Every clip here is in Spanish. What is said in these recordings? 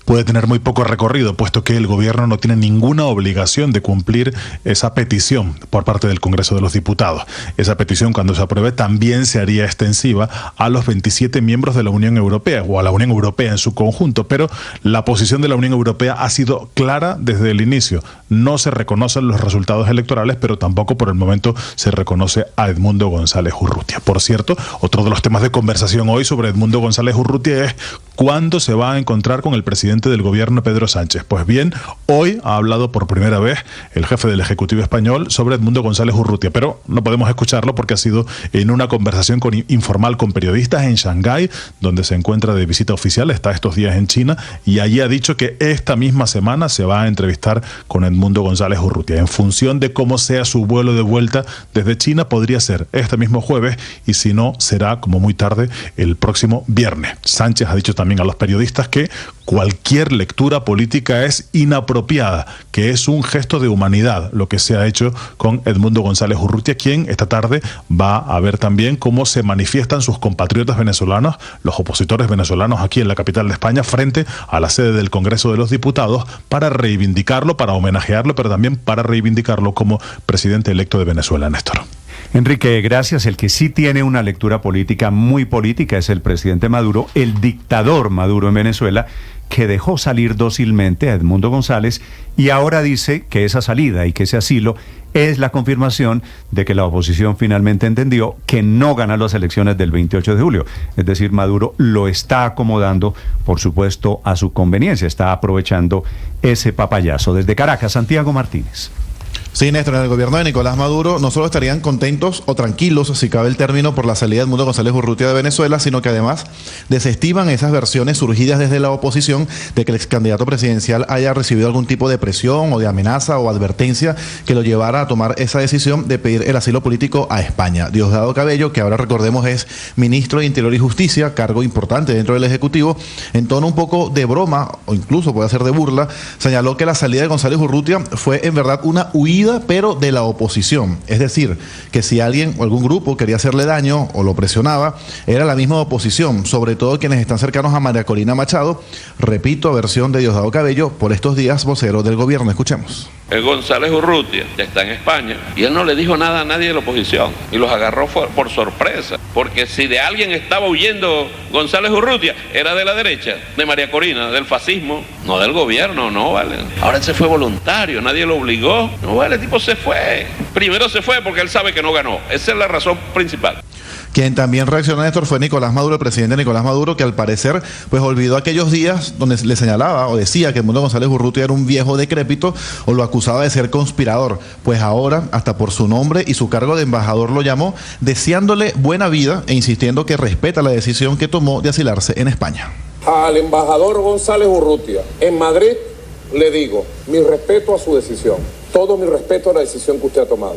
puede tener muy poco recorrido, puesto que el gobierno no tiene ninguna obligación de cumplir esa petición por parte del Congreso de los Diputados. Esa petición, cuando se apruebe, también se haría extensiva a los 27 miembros de la Unión Europea, o a la Unión Europea en su conjunto, pero la posición de la Unión Europea ha sido clara desde el inicio. No se reconocen los resultados electorales, pero tampoco por el momento se reconoce a Edmundo González Urrutia. Por cierto, otro de los temas de conversación hoy sobre Edmundo González Urrutia es cuándo se va a encontrar con el presidente del gobierno, Pedro Sánchez. Pues bien, hoy ha hablado por primera vez el jefe del Ejecutivo español sobre Edmundo González Urrutia, pero no podemos escucharlo porque ha sido en una conversación informal con periodistas en Shanghái, donde se encuentra de visita oficial, está estos días en China, y allí ha dicho que esta misma semana se va a entrevistar con Edmundo González Urrutia. En función de cómo sea su vuelo de vuelta desde China, podría ser este mismo jueves, y si no, será como muy tarde el próximo viernes. Sánchez ha dicho también a los periodistas que cualquier lectura política es inapropiada, que es un gesto de humanidad lo que se ha hecho con Edmundo González Urrutia, quien esta tarde va a ver también cómo se manifiestan sus compatriotas venezolanos, los opositores venezolanos aquí en la capital de España, frente a la sede del Congreso de los Diputados, para reivindicarlo, para homenajearlo, pero también para reivindicarlo como presidente electo de Venezuela. Néstor. Enrique, gracias. El que sí tiene una lectura política muy política es el presidente Maduro, el dictador Maduro en Venezuela, que dejó salir dócilmente a Edmundo González y ahora dice que esa salida y que ese asilo es la confirmación de que la oposición finalmente entendió que no gana las elecciones del 28 de julio. Es decir, Maduro lo está acomodando, por supuesto, a su conveniencia, está aprovechando ese papayazo. Desde Caracas, Santiago Martínez. Sí, Néstor, en el gobierno de Nicolás Maduro no solo estarían contentos o tranquilos, si cabe el término, por la salida de Edmundo González Urrutia de Venezuela, sino que además desestiman esas versiones surgidas desde la oposición de que el ex candidato presidencial haya recibido algún tipo de presión o de amenaza o advertencia que lo llevara a tomar esa decisión de pedir el asilo político a España. Diosdado Cabello, que ahora recordemos es ministro de Interior y Justicia, cargo importante dentro del Ejecutivo, en tono un poco de broma o incluso puede ser de burla, señaló que la salida de González Urrutia fue en verdad una huida, pero de la oposición. Es decir, que si alguien o algún grupo quería hacerle daño o lo presionaba, era la misma oposición, sobre todo quienes están cercanos a María Corina Machado. Repito, versión de Diosdado Cabello, por estos días vocero del gobierno. Escuchemos. El González Urrutia ya está en España y él no le dijo nada a nadie de la oposición y los agarró por sorpresa, porque si de alguien estaba huyendo González Urrutia era de la derecha, de María Corina, del fascismo, no del gobierno, no vale. Ahora él se fue voluntario, nadie lo obligó, no vale, el tipo se fue. Primero se fue porque él sabe que no ganó, esa es la razón principal. Quien también reaccionó, Néstor, fue Nicolás Maduro, el presidente Nicolás Maduro, que al parecer pues olvidó aquellos días donde le señalaba o decía que Edmundo González Urrutia era un viejo decrépito o lo acusaba de ser conspirador. Pues ahora, hasta por su nombre y su cargo de embajador lo llamó, deseándole buena vida e insistiendo que respeta la decisión que tomó de asilarse en España. Al embajador González Urrutia, en Madrid, le digo, mi respeto a su decisión, todo mi respeto a la decisión que usted ha tomado.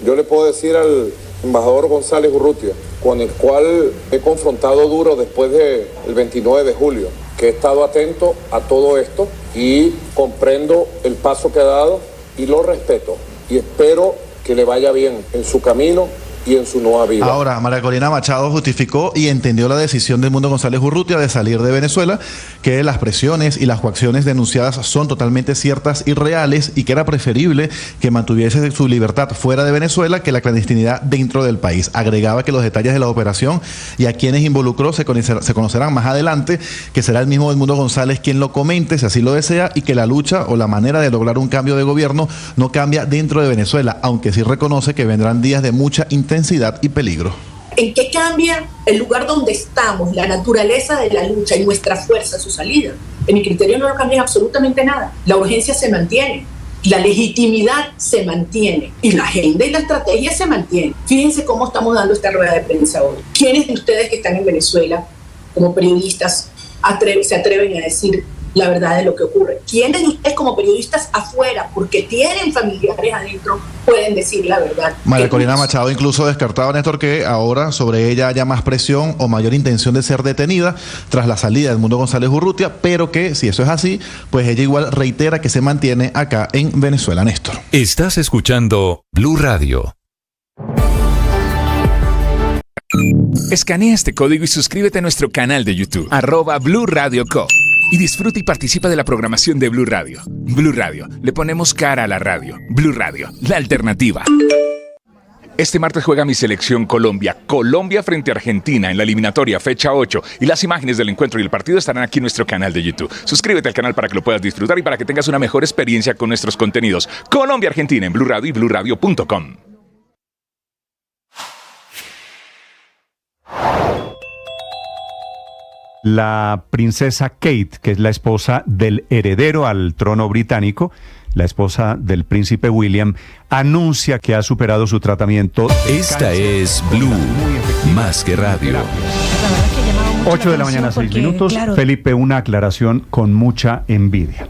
Yo le puedo decir al embajador González Urrutia, con el cual he confrontado duro después del 29 de julio, que he estado atento a todo esto y comprendo el paso que ha dado y lo respeto y espero que le vaya bien en su camino y en su nueva vida. Ahora, María Corina Machado justificó y entendió la decisión de Edmundo González Urrutia de salir de Venezuela, que las presiones y las coacciones denunciadas son totalmente ciertas y reales y que era preferible que mantuviese su libertad fuera de Venezuela que la clandestinidad dentro del país. Agregaba que los detalles de la operación y a quienes involucró se conocerán más adelante, que será el mismo Edmundo González quien lo comente, si así lo desea, y que la lucha o la manera de lograr un cambio de gobierno no cambia dentro de Venezuela, aunque sí reconoce que vendrán días de mucha intensidad y peligro. ¿En qué cambia el lugar donde estamos, la naturaleza de la lucha y nuestra fuerza, su salida? En mi criterio no lo cambia absolutamente nada. La urgencia se mantiene, la legitimidad se mantiene y la agenda y la estrategia se mantienen. Fíjense cómo estamos dando esta rueda de prensa hoy. ¿Quiénes de ustedes que están en Venezuela como periodistas se atreven a decir la verdad de lo que ocurre? ¿Quiénes de ustedes como periodistas afuera, porque tienen familiares adentro, pueden decir la verdad? María Corina Machado incluso descartaba, Néstor, que ahora sobre ella haya más presión o mayor intención de ser detenida tras la salida de Edmundo González Urrutia, pero que si eso es así, pues ella igual reitera que se mantiene acá en Venezuela. Néstor. Estás escuchando Blue Radio. Escanea este código y suscríbete a nuestro canal de YouTube, @Blue Radio Co. y disfruta y participa de la programación de Blue Radio. Blue Radio, le ponemos cara a la radio. Blue Radio, la alternativa. Este martes juega mi selección Colombia. Colombia frente a Argentina en la eliminatoria fecha 8. Y las imágenes del encuentro y el partido estarán aquí en nuestro canal de YouTube. Suscríbete al canal para que lo puedas disfrutar y para que tengas una mejor experiencia con nuestros contenidos. Colombia-Argentina en Blue Radio y BlueRadio.com. La princesa Kate, que es la esposa del heredero al trono británico, la esposa del príncipe William, anuncia que ha superado su tratamiento. Esta es Blue, más que radio. 8 de la mañana, 6 minutos. Claro. Felipe, una aclaración con mucha envidia.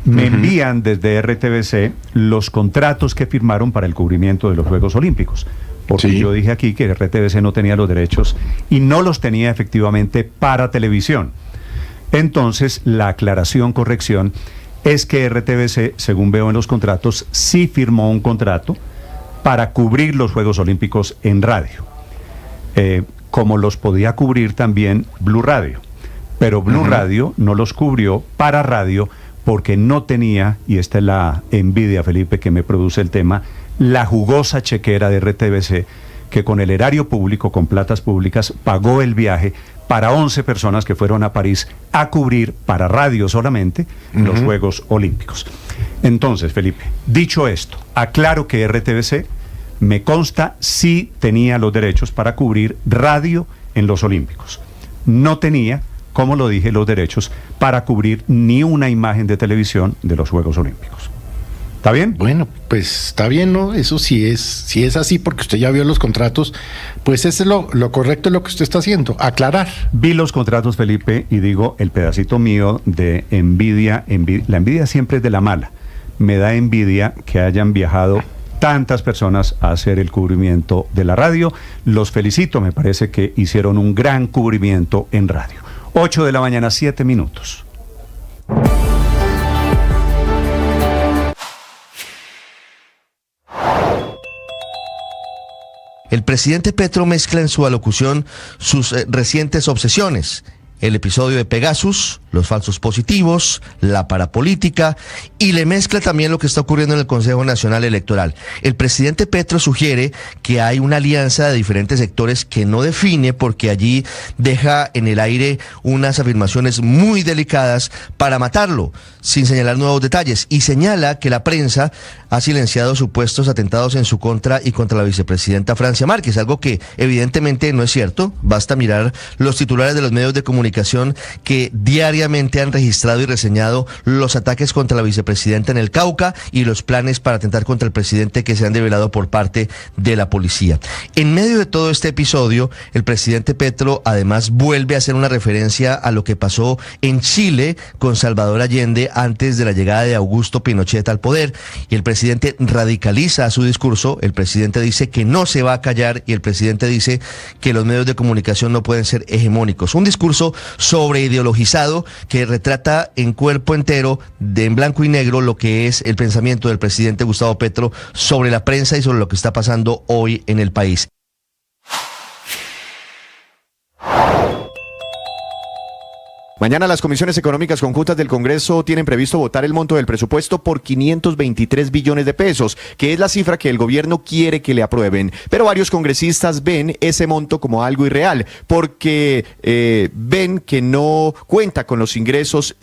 Me envían desde RTBC los contratos que firmaron para el cubrimiento de los Juegos Olímpicos. Porque yo dije aquí que RTBC no tenía los derechos y no los tenía efectivamente para televisión. Entonces, la aclaración, corrección, es que RTBC, según veo en los contratos, sí firmó un contrato para cubrir los Juegos Olímpicos en radio, como los podía cubrir también Blue Radio. Pero Blue Radio no los cubrió para radio porque no tenía, y esta es la envidia, Felipe, que me produce el tema, la jugosa chequera de RTBC, que con el erario público, con platas públicas, pagó el viaje para 11 personas que fueron a París a cubrir para radio solamente los Juegos Olímpicos. Entonces, Felipe, dicho esto, aclaro que RTBC, me consta, sí tenía los derechos para cubrir radio en los Olímpicos. No tenía, como lo dije, los derechos para cubrir ni una imagen de televisión de los Juegos Olímpicos. ¿Está bien? Bueno, pues está bien, ¿no? Eso sí es así, porque usted ya vio los contratos, pues es lo correcto es lo que usted está haciendo, aclarar. Vi los contratos, Felipe, y digo, el pedacito mío de envidia, la envidia siempre es de la mala. Me da envidia que hayan viajado tantas personas a hacer el cubrimiento de la radio. Los felicito, me parece que hicieron un gran cubrimiento en radio. 8 de la mañana, 7 minutos. El presidente Petro mezcla en su alocución sus recientes obsesiones. El episodio de Pegasus, los falsos positivos, la parapolítica, y le mezcla también lo que está ocurriendo en el Consejo Nacional Electoral. El presidente Petro sugiere que hay una alianza de diferentes sectores que no define, porque allí deja en el aire unas afirmaciones muy delicadas para matarlo, sin señalar nuevos detalles, y señala que la prensa ha silenciado supuestos atentados en su contra y contra la vicepresidenta Francia Márquez, algo que evidentemente no es cierto. Basta mirar los titulares de los medios de comunicación que diariamente han registrado y reseñado los ataques contra la vicepresidenta en el Cauca y los planes para atentar contra el presidente que se han develado por parte de la policía. En medio de todo este episodio, el presidente Petro además vuelve a hacer una referencia a lo que pasó en Chile con Salvador Allende antes de la llegada de Augusto Pinochet al poder, y el presidente radicaliza su discurso. El presidente dice que no se va a callar y el presidente dice que los medios de comunicación no pueden ser hegemónicos. Un discurso sobreideologizado que retrata en cuerpo entero, en blanco y negro, lo que es el pensamiento del presidente Gustavo Petro sobre la prensa y sobre lo que está pasando hoy en el país. Mañana las comisiones económicas conjuntas del Congreso tienen previsto votar el monto del presupuesto por 523 billones de pesos, que es la cifra que el gobierno quiere que le aprueben. Pero varios congresistas ven ese monto como algo irreal, porque ven que no cuenta con los ingresos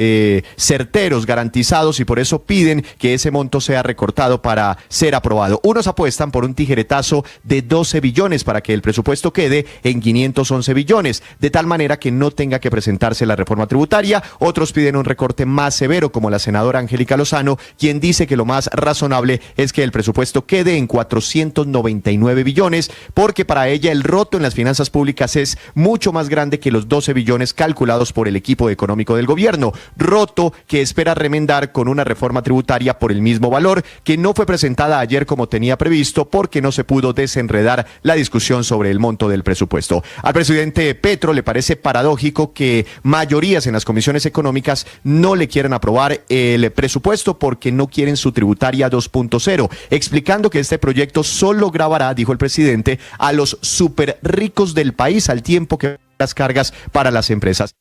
certeros, garantizados, y por eso piden que ese monto sea recortado para ser aprobado. Unos apuestan por un tijeretazo de 12 billones para que el presupuesto quede en 511 billones, de tal manera que no tenga que presentarse la reforma tributaria. Otros piden un recorte más severo, como la senadora Angélica Lozano, quien dice que lo más razonable es que el presupuesto quede en 499 billones, porque para ella el roto en las finanzas públicas es mucho más grande que los 12 billones calculados por el equipo económico del gobierno. Roto que espera remendar con una reforma tributaria por el mismo valor, que no fue presentada ayer como tenía previsto, porque no se pudo desenredar la discusión sobre el monto del presupuesto. Al presidente Petro le parece paradójico que mayorías en las comisiones económicas no le quieren aprobar el presupuesto porque no quieren su tributaria 2.0, explicando que este proyecto solo gravará, dijo el presidente, a los súper ricos del país, al tiempo que las cargas para las empresas.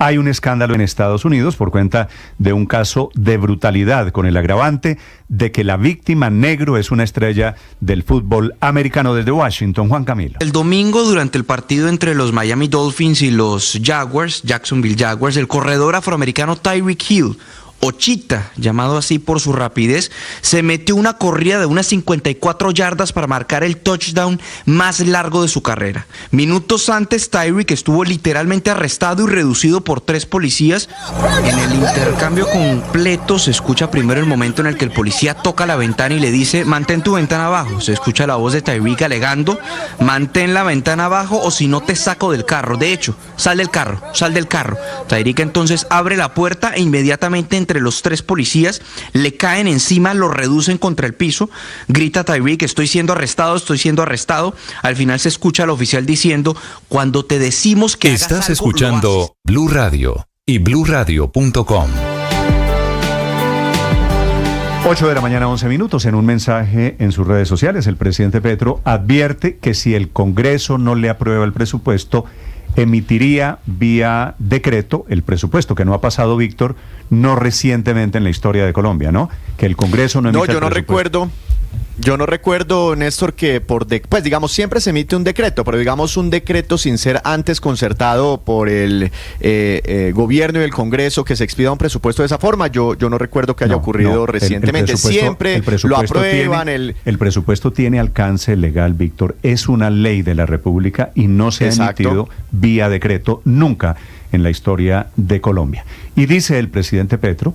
hay un escándalo en Estados Unidos por cuenta de un caso de brutalidad con el agravante de que la víctima negro es una estrella del fútbol americano. Desde Washington, Juan Camilo. El domingo, durante el partido entre los Miami Dolphins y los Jaguars, Jacksonville Jaguars, el corredor afroamericano Tyreek Hill, o Chita, llamado así por su rapidez, se metió una corrida de unas 54 yardas para marcar el touchdown más largo de su carrera. Minutos antes, Tyreek estuvo literalmente arrestado y reducido por 3 policías. En el intercambio completo se escucha primero el momento en el que el policía toca la ventana y le dice: mantén tu ventana abajo. Se escucha la voz de Tyreek alegando: mantén la ventana abajo o si no te saco del carro. De hecho, sal del carro. Tyreek entonces abre la puerta e inmediatamente entre los 3 policías le caen encima, lo reducen contra el piso. Grita Tyreek: estoy siendo arrestado. Al final se escucha al oficial diciendo: cuando te decimos que estás hagas algo, escuchando Blue Radio y BlueRadio.com. 8 de la mañana, 11 minutos. En un mensaje en sus redes sociales, el presidente Petro advierte que si el Congreso no le aprueba el presupuesto, emitiría vía decreto el presupuesto, que no ha pasado, Víctor, no recientemente en la historia de Colombia, ¿no? Que el Congreso no emita el presupuesto. Yo no recuerdo, Néstor, que pues digamos, siempre se emite un decreto, pero digamos un decreto sin ser antes concertado por el gobierno y el Congreso, que se expida un presupuesto de esa forma. Yo no recuerdo que haya ocurrido recientemente. Siempre lo aprueban. El presupuesto tiene alcance legal, Víctor. Es una ley de la República y no se ha emitido vía decreto nunca en la historia de Colombia. Y dice el presidente Petro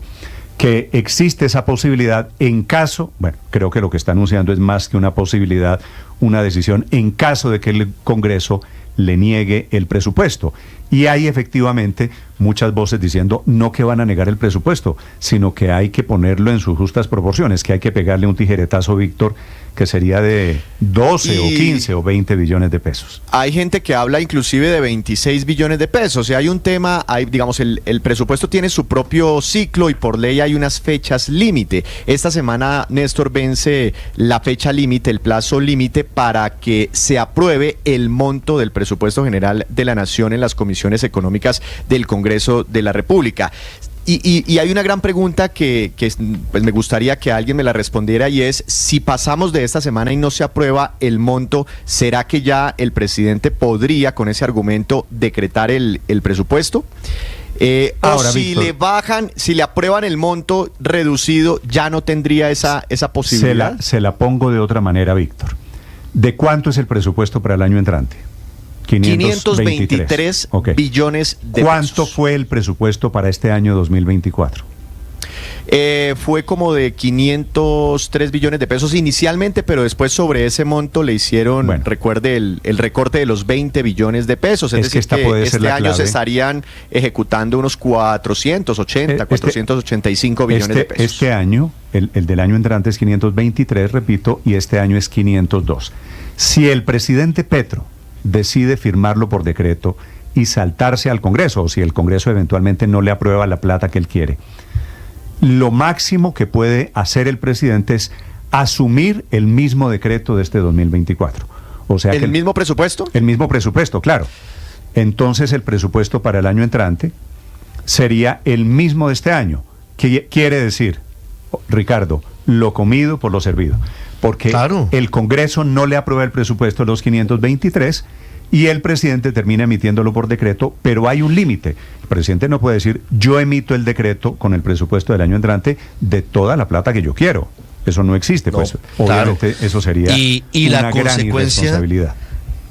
que existe esa posibilidad en caso, bueno, creo que lo que está anunciando es más que una posibilidad, una decisión en caso de que el Congreso le niegue el presupuesto. Y hay efectivamente muchas voces diciendo no que van a negar el presupuesto, sino que hay que ponerlo en sus justas proporciones, que hay que pegarle un tijeretazo, Víctor, que sería de 12 o 15 o 20 billones de pesos. Hay gente que habla inclusive de 26 billones de pesos. O sea, hay un tema, digamos, el presupuesto tiene su propio ciclo y por ley hay unas fechas límite. Esta semana, Néstor, vence la fecha límite, el plazo límite para que se apruebe el monto del presupuesto general de la Nación en las comisiones económicas del Congreso de la República. Y hay una gran pregunta que pues me gustaría que alguien me la respondiera, y es: si pasamos de esta semana y no se aprueba el monto, ¿será que ya el presidente podría con ese argumento decretar el presupuesto? Ahora, o si Víctor, si le aprueban el monto reducido, ya no tendría esa posibilidad. Se la pongo de otra manera, Víctor. ¿De cuánto es el presupuesto para el año entrante? 523 billones de ¿Cuánto pesos. fue el presupuesto para este año 2024? Fue como de 503 billones de pesos inicialmente, pero después sobre ese monto le hicieron, recuerde, el recorte de los 20 billones de pesos. Es decir, esta puede ser la año clave. se estarían ejecutando unos 485 billones de pesos. Este año, el del año entrante es 523, repito, y este año es 502. Si el presidente Petro decide firmarlo por decreto y saltarse al Congreso, o si el Congreso eventualmente no le aprueba la plata que él quiere, lo máximo que puede hacer el presidente es asumir el mismo decreto de este 2024. O sea, ¿El mismo presupuesto? El mismo presupuesto, claro. Entonces el presupuesto para el año entrante sería el mismo de este año. ¿Qué quiere decir, Ricardo? Lo comido por lo servido. Porque el Congreso no le aprueba el presupuesto de los 523 y el presidente termina emitiéndolo por decreto, pero hay un límite. El presidente no puede decir: yo emito el decreto con el presupuesto del año entrante de toda la plata que yo quiero. Eso no existe, pues obviamente eso sería una gran irresponsabilidad.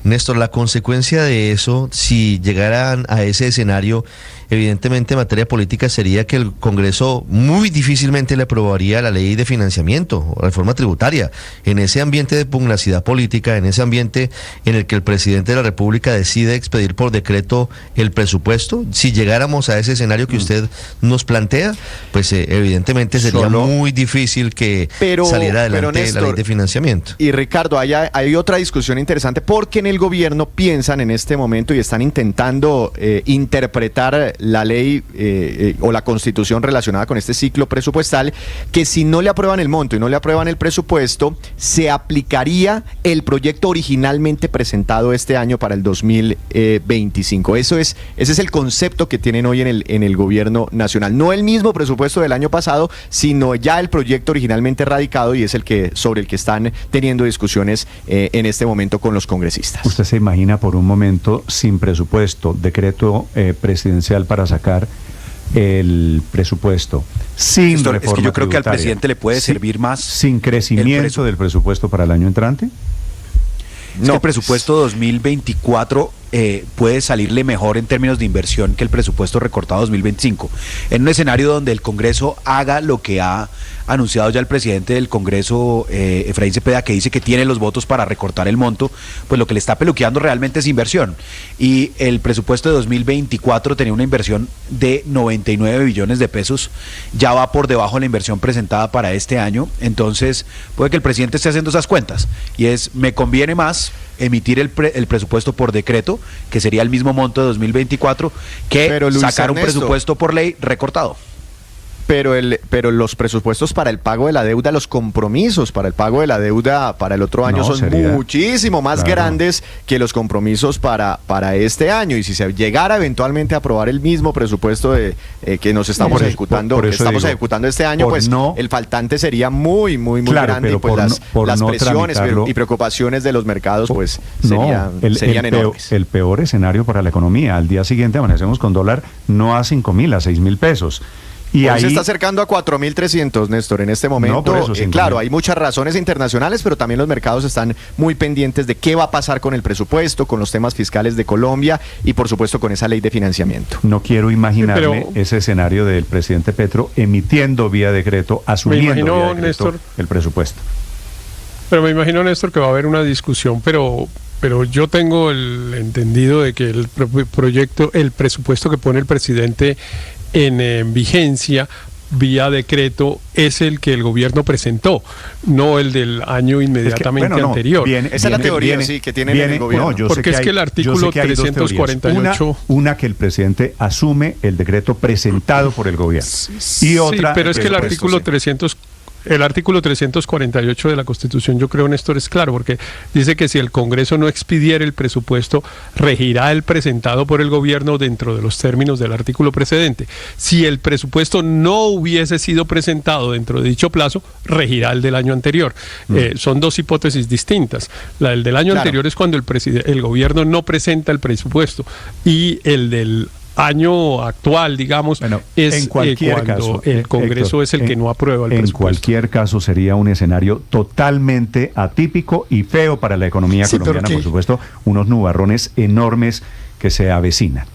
Néstor, la consecuencia de eso, si llegaran a ese escenario, evidentemente en materia política, sería que el Congreso muy difícilmente le aprobaría la ley de financiamiento o reforma tributaria. En ese ambiente de pugnacidad política, en ese ambiente en el que el presidente de la República decide expedir por decreto el presupuesto, si llegáramos a ese escenario que usted nos plantea, pues evidentemente sería muy difícil que saliera adelante, Néstor, la ley de financiamiento. Y Ricardo, hay otra discusión interesante, porque el gobierno piensan en este momento y están intentando interpretar la ley o la constitución relacionada con este ciclo presupuestal, que si no le aprueban el monto y no le aprueban el presupuesto, se aplicaría el proyecto originalmente presentado este año para el 2025. Ese es el concepto que tienen hoy en el gobierno nacional. No el mismo presupuesto del año pasado, sino ya el proyecto originalmente radicado, y es sobre el que están teniendo discusiones en este momento con los congresistas. ¿Usted se imagina por un momento sin presupuesto, decreto presidencial para sacar el presupuesto, sin reforma es que yo creo que al tributaria, presidente le puede servir más sin crecimiento del presupuesto para el año entrante? No, el presupuesto 2024 puede salirle mejor en términos de inversión que el presupuesto recortado 2025. En un escenario donde el Congreso haga lo que ha anunciado ya el presidente del Congreso, Efraín Cepeda, que dice que tiene los votos para recortar el monto, pues lo que le está peluqueando realmente es inversión. Y el presupuesto de 2024 tenía una inversión de 99 billones de pesos, ya va por debajo de la inversión presentada para este año. Entonces puede que el presidente esté haciendo esas cuentas, y me conviene más emitir el presupuesto por decreto, que sería el mismo monto de 2024, que sacar un presupuesto por ley recortado. Pero los presupuestos para el pago de la deuda, los compromisos para el pago de la deuda para el otro año son muchísimo más grandes que los compromisos para este año. Y si se llegara eventualmente a aprobar el mismo presupuesto que nos estamos ejecutando, ejecutando este año, pues el faltante sería muy grande, y pues las presiones y preocupaciones de los mercados pues serían enormes. El peor escenario para la economía: al día siguiente amanecemos con dólar no a 5.000, a 6.000 pesos. Y ahí se está acercando a 4.300, Néstor, en este momento. Claro, hay muchas razones internacionales, pero también los mercados están muy pendientes de qué va a pasar con el presupuesto, con los temas fiscales de Colombia y, por supuesto, con esa ley de financiamiento. No quiero imaginarme ese escenario del presidente Petro emitiendo vía decreto, asumiendo vía decreto, Néstor, el presupuesto. Pero me imagino, Néstor, que va a haber una discusión, pero yo tengo el entendido de que el presupuesto que pone el presidente en vigencia vía decreto es el que el gobierno presentó, no el del año inmediatamente anterior. Esa es la teoría que tiene el gobierno. Porque es que el artículo 348... Una que el presidente asume el decreto presentado por el gobierno. Y otra... Sí, pero es que el artículo 348 de la Constitución, yo creo, Néstor, es claro, porque dice que si el Congreso no expidiera el presupuesto, regirá el presentado por el gobierno dentro de los términos del artículo precedente. Si el presupuesto no hubiese sido presentado dentro de dicho plazo, regirá el del año anterior. Son dos hipótesis distintas. La del año anterior es cuando el gobierno no presenta el presupuesto, y el del año actual, digamos, es cuando el Congreso es el que no aprueba el presupuesto. En cualquier caso sería un escenario totalmente atípico y feo para la economía colombiana, por supuesto, unos nubarrones enormes que se avecinan.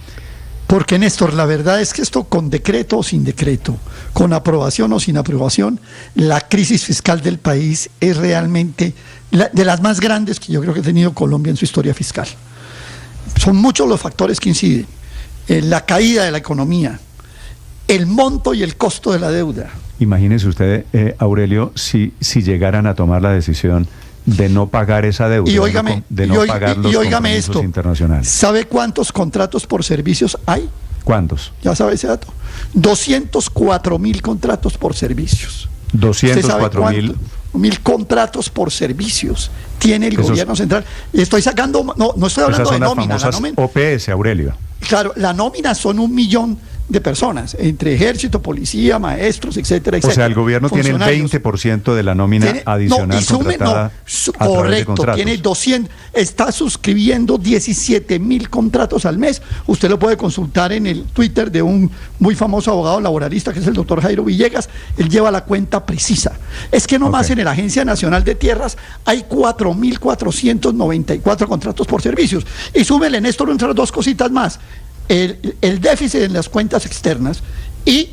Porque, Néstor, la verdad es que esto, con decreto o sin decreto, con aprobación o sin aprobación, la crisis fiscal del país es realmente de las más grandes que yo creo que ha tenido Colombia en su historia fiscal. Son muchos los factores que inciden. La caída de la economía, el monto y el costo de la deuda. Imagínese usted, Aurelio, si llegaran a tomar la decisión de no pagar esa deuda, de no pagar los compromisos internacionales. ¿Sabe cuántos contratos por servicios hay? ¿Cuántos? ¿Ya sabe ese dato? 204.000 contratos por servicios. 204.000 contratos por servicios tiene el gobierno central. Estoy sacando, no estoy hablando de nómina. Esas son las famosas OPS, Aurelio. Claro, la nómina son 1 millón de personas, entre ejército, policía, maestros, etcétera, etcétera. O sea, el gobierno tiene el 20% de la nómina adicional contratada a través de contratos. Tiene 200, está suscribiendo 17.000 contratos al mes. Usted lo puede consultar en el Twitter de un muy famoso abogado laboralista, que es el doctor Jairo Villegas. Él lleva la cuenta precisa. Es que nomás en la Agencia Nacional de Tierras hay 4.494 contratos por servicios. Y súmele, Néstor, otras dos cositas más. El déficit en las cuentas externas y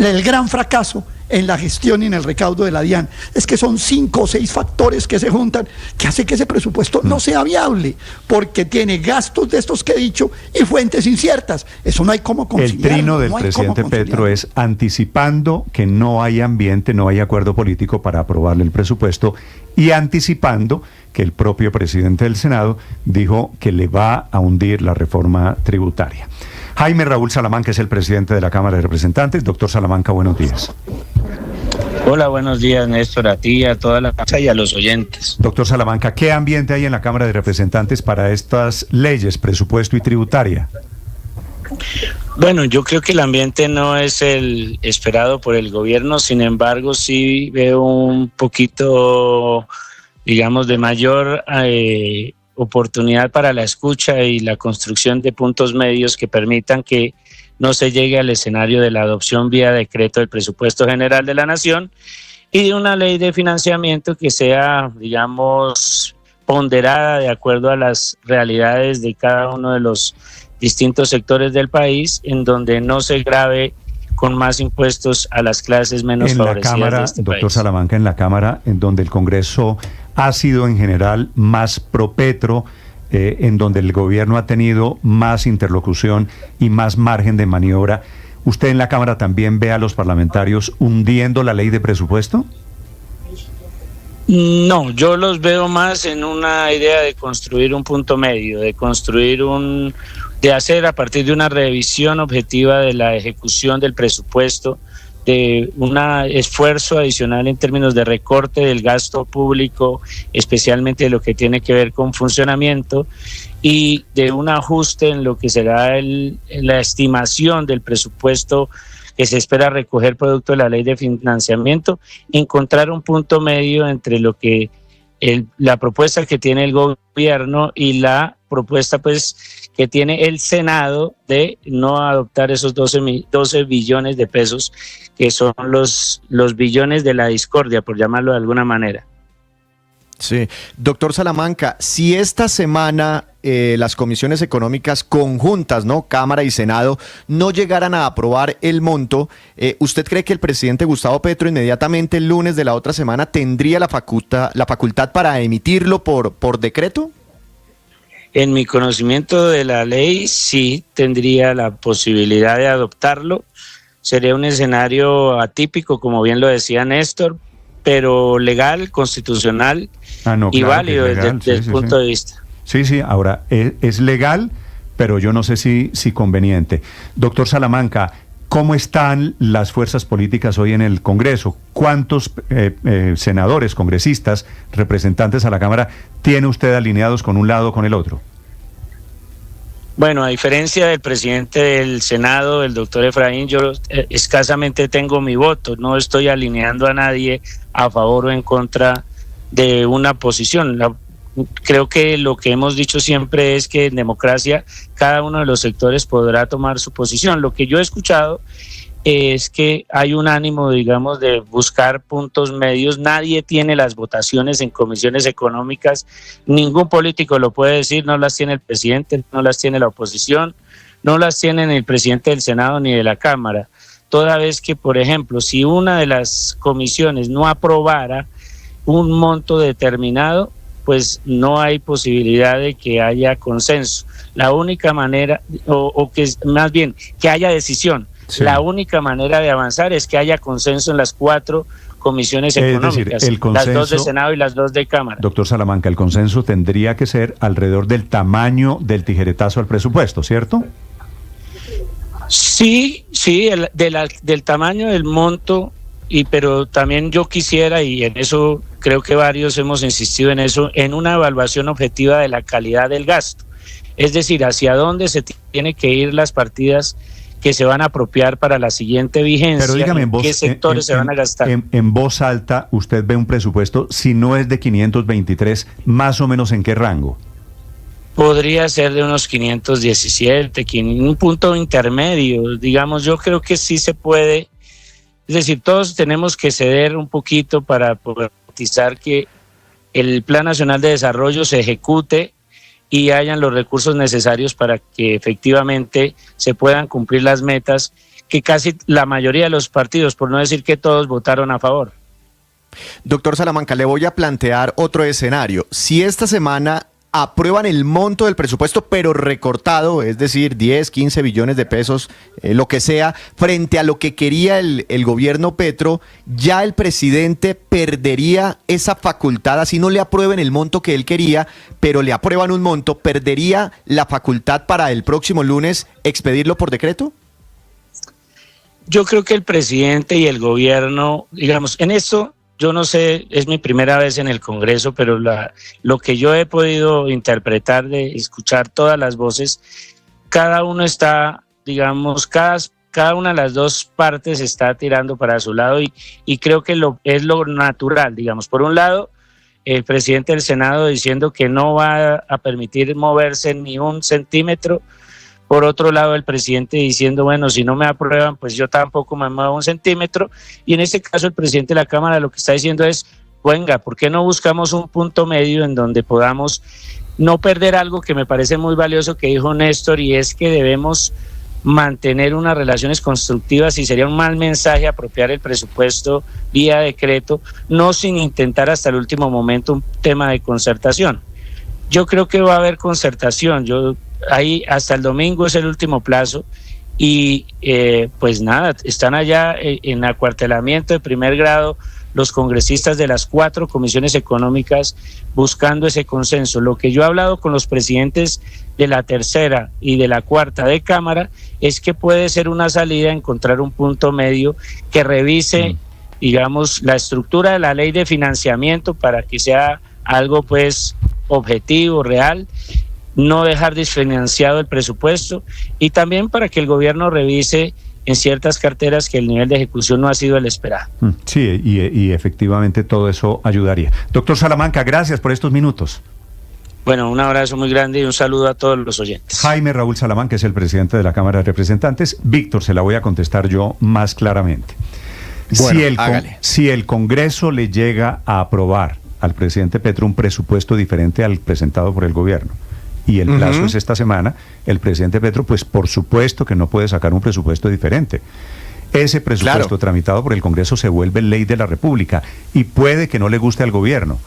el gran fracaso en la gestión y en el recaudo de la DIAN. Es que son 5 o 6 factores que se juntan que hace que ese presupuesto no sea viable, porque tiene gastos de estos que he dicho y fuentes inciertas. Eso no hay cómo conciliar. El trino del presidente Petro es anticipando que no hay ambiente, no hay acuerdo político para aprobarle el presupuesto, y anticipando que el propio presidente del Senado dijo que le va a hundir la reforma tributaria. Jaime Raúl Salamanca es el presidente de la Cámara de Representantes. Doctor Salamanca, buenos días. Hola, buenos días, Néstor, a ti, a toda la casa y a los oyentes. Doctor Salamanca, ¿qué ambiente hay en la Cámara de Representantes para estas leyes, presupuesto y tributaria? Bueno, yo creo que el ambiente no es el esperado por el gobierno, sin embargo, sí veo un poquito, digamos, de mayor oportunidad para la escucha y la construcción de puntos medios que permitan que no se llegue al escenario de la adopción vía decreto del presupuesto general de la Nación y de una ley de financiamiento que sea, digamos, ponderada de acuerdo a las realidades de cada uno de los distintos sectores del país, en donde no se grave con más impuestos a las clases menos favorecidas Cámara, de este doctor país. Salamanca, en la Cámara, en donde el Congreso ha sido en general más pro Petro, en donde el gobierno ha tenido más interlocución y más margen de maniobra, ¿usted en la Cámara también ve a los parlamentarios hundiendo la ley de presupuesto? No, yo los veo más en una idea de construir un punto medio, de hacer a partir de una revisión objetiva de la ejecución del presupuesto, de un esfuerzo adicional en términos de recorte del gasto público, especialmente de lo que tiene que ver con funcionamiento, y de un ajuste en lo que será la estimación del presupuesto que se espera recoger producto de la ley de financiamiento, encontrar un punto medio entre lo que la propuesta que tiene el gobierno y la propuesta pues que tiene el Senado de no adoptar esos 12 billones de pesos que son los billones de la discordia, por llamarlo de alguna manera. Sí, doctor Salamanca, si esta semana las comisiones económicas conjuntas, ¿no? Cámara y Senado, no llegaran a aprobar el monto, ¿usted cree que el presidente Gustavo Petro inmediatamente el lunes de la otra semana tendría la facultad para emitirlo por decreto? En mi conocimiento de la ley, sí tendría la posibilidad de adoptarlo. Sería un escenario atípico, como bien lo decía Néstor, pero legal, constitucional y válido desde el punto de vista. Sí, ahora es legal, pero yo no sé si conveniente. Doctor Salamanca, ¿cómo están las fuerzas políticas hoy en el Congreso? ¿Cuántos senadores, congresistas, representantes a la Cámara tiene usted alineados con un lado o con el otro? Bueno, a diferencia del presidente del Senado, el doctor Efraín, yo escasamente tengo mi voto, no estoy alineando a nadie a favor o en contra de una posición. Creo que lo que hemos dicho siempre es que en democracia cada uno de los sectores podrá tomar su posición. Lo que yo he escuchado es que hay un ánimo, digamos, de buscar puntos medios. Nadie tiene las votaciones en comisiones económicas, ningún político lo puede decir, no las tiene el presidente, no las tiene la oposición, no las tiene ni el presidente del Senado ni de la Cámara. Toda vez que, por ejemplo, si una de las comisiones no aprobara un monto determinado, pues no hay posibilidad de que haya consenso. La única manera, o que más bien, que haya decisión. Sí. La única manera de avanzar es que haya consenso en las 4 comisiones económicas, el consenso, las 2 de Senado y las 2 de Cámara. Doctor Salamanca, el consenso tendría que ser alrededor del tamaño del tijeretazo al presupuesto, ¿cierto? Sí, del tamaño del monto, pero también yo quisiera, y en eso creo que varios hemos insistido en eso, en una evaluación objetiva de la calidad del gasto. Es decir, hacia dónde se tiene que ir las partidas que se van a apropiar para la siguiente vigencia. Pero dígame, en voz, ¿qué sectores se van a gastar? En voz alta, usted ve un presupuesto, si no es de 523, más o menos ¿en qué rango? Podría ser de unos 517, un punto intermedio. Digamos, yo creo que sí se puede. Es decir, todos tenemos que ceder un poquito para poder garantizar que el Plan Nacional de Desarrollo se ejecute y hayan los recursos necesarios para que efectivamente se puedan cumplir las metas que casi la mayoría de los partidos, por no decir que todos, votaron a favor. Doctor Salamanca, le voy a plantear otro escenario. Si esta semana aprueban el monto del presupuesto, pero recortado, es decir, 10, 15 billones de pesos, lo que sea, frente a lo que quería el gobierno Petro, ya el presidente perdería esa facultad, así no le aprueben el monto que él quería, pero le aprueban un monto, ¿perdería la facultad para el próximo lunes expedirlo por decreto? Yo creo que el presidente y el gobierno, digamos, en esto, yo no sé, es mi primera vez en el Congreso, pero lo que yo he podido interpretar, de escuchar todas las voces, cada uno está, digamos, cada una de las dos partes está tirando para su lado y creo que es lo natural, digamos. Por un lado, el presidente del Senado diciendo que no va a permitir moverse ni un centímetro. Por otro lado, el presidente diciendo, bueno, si no me aprueban, pues yo tampoco me muevo un centímetro. Y en este caso, el presidente de la Cámara lo que está diciendo es, venga, ¿por qué no buscamos un punto medio en donde podamos no perder algo que me parece muy valioso que dijo Néstor, y es que debemos mantener unas relaciones constructivas, y sería un mal mensaje apropiar el presupuesto vía decreto, no sin intentar hasta el último momento un tema de concertación? Yo creo que va a haber concertación, ahí hasta el domingo es el último plazo y pues nada, están allá en acuartelamiento de primer grado los congresistas de las 4 comisiones económicas buscando ese consenso. Lo que yo he hablado con los presidentes de la tercera y de la cuarta de Cámara es que puede ser una salida encontrar un punto medio que revise, digamos, la estructura de la ley de financiamiento para que sea algo pues objetivo, real, no dejar desfinanciado el presupuesto, y también para que el gobierno revise en ciertas carteras que el nivel de ejecución no ha sido el esperado. Sí, y efectivamente todo eso ayudaría. Doctor Salamanca, gracias por estos minutos. Bueno, un abrazo muy grande y un saludo a todos los oyentes. Jaime Raúl Salamanca es el presidente de la Cámara de Representantes. Víctor, se la voy a contestar yo más claramente. Bueno, si el Congreso le llega a aprobar al presidente Petro un presupuesto diferente al presentado por el gobierno, y el plazo es esta semana, el presidente Petro, pues por supuesto que no puede sacar un presupuesto diferente. Ese presupuesto tramitado por el Congreso se vuelve ley de la República, y puede que no le guste al gobierno,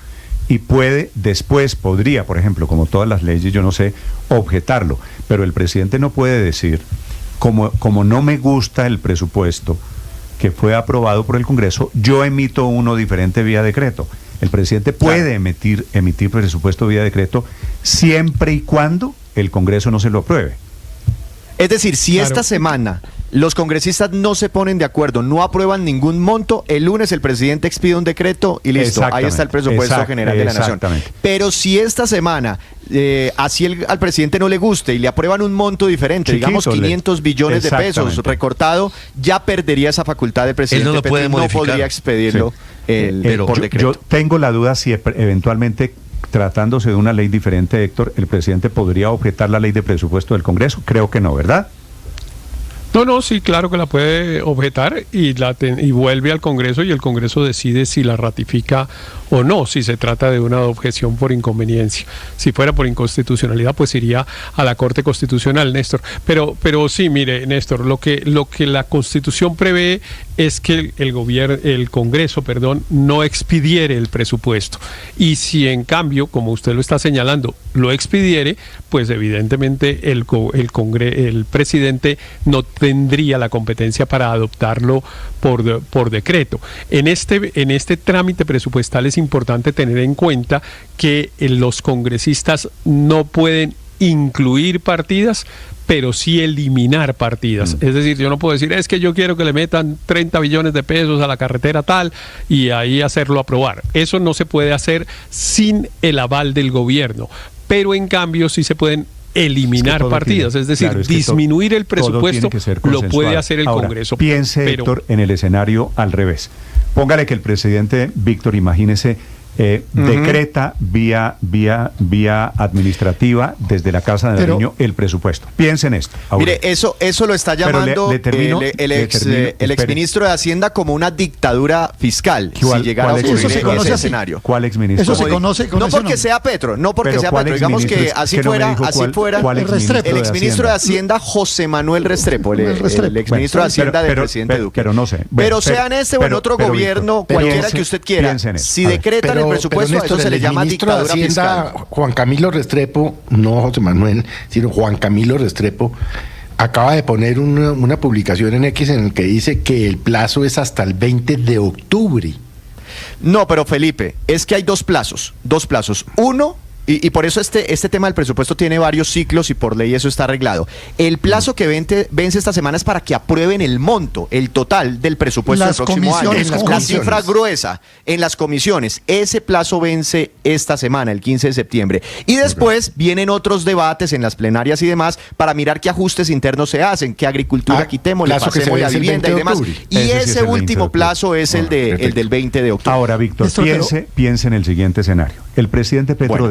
y podría, por ejemplo, como todas las leyes, yo no sé, objetarlo, pero el presidente no puede decir, como no me gusta el presupuesto que fue aprobado por el Congreso, yo emito uno diferente vía decreto. El presidente puede emitir presupuesto vía decreto siempre y cuando el Congreso no se lo apruebe. Es decir, si esta semana los congresistas no se ponen de acuerdo, no aprueban ningún monto, el lunes el presidente expide un decreto y listo, ahí está el presupuesto general de la nación. Pero si esta semana así al presidente no le guste y le aprueban un monto diferente, digamos 500 billones de pesos recortado, ya perdería esa facultad del presidente. Él no lo puede modificar. No podría expedirlo por decreto. Yo tengo la duda si eventualmente, tratándose de una ley diferente, Héctor, el presidente podría objetar la ley de presupuesto del Congreso. Creo que no, ¿verdad? No, sí, claro que la puede objetar y vuelve al Congreso, y el Congreso decide si la ratifica o no, si se trata de una objeción por inconveniencia. Si fuera por inconstitucionalidad, pues iría a la Corte Constitucional, Néstor. Pero sí, mire, Néstor, lo que la Constitución prevé es que el Congreso, no expidiere el presupuesto. Y si en cambio, como usted lo está señalando, lo expidiere, pues evidentemente el presidente no tendría la competencia para adoptarlo por decreto. En este trámite presupuestal es importante tener en cuenta que los congresistas no pueden incluir partidas, pero sí eliminar partidas. Es decir, yo no puedo decir, es que yo quiero que le metan 30 billones de pesos a la carretera tal y ahí hacerlo aprobar. Eso no se puede hacer sin el aval del gobierno, pero en cambio sí se pueden eliminar partidas, es decir, disminuir el presupuesto lo puede hacer el Congreso. Piense, Héctor, en el escenario al revés. Póngale que el presidente Víctor, imagínese decreta vía administrativa desde la Casa de Nariño el presupuesto. Piensen esto. Mire, eso lo está llamando el exministro de Hacienda como una dictadura fiscal. Si llegara a ocurrir ese escenario. ¿Cuál exministro? Eso se conoce con no ese porque sea Petro, no porque sea Petro. Digamos que así fuera, el exministro de Hacienda, José Manuel Restrepo, el exministro de Hacienda del presidente Duque. Pero no sé. Pero sea en este o en otro gobierno, cualquiera que usted quiera, si decretan el presupuesto, eso se le llama dictadura fiscal. Juan Camilo Restrepo, no José Manuel, sino Juan Camilo Restrepo, acaba de poner una publicación en X en el que dice que el plazo es hasta el 20 de octubre. No, pero Felipe, es que hay dos plazos. Uno, y por eso este tema del presupuesto tiene varios ciclos y por ley eso está arreglado. El plazo que vence esta semana es para que aprueben el monto, el total del presupuesto del próximo año. La cifra gruesa en las comisiones. Ese plazo vence esta semana, el 15 de septiembre. Y después vienen otros debates en las plenarias y demás para mirar qué ajustes internos se hacen, qué agricultura quitemos, le pasemos la vivienda y demás. Y ese último plazo es el del 20 de octubre. Ahora, Víctor, piense en el siguiente escenario. El presidente Petro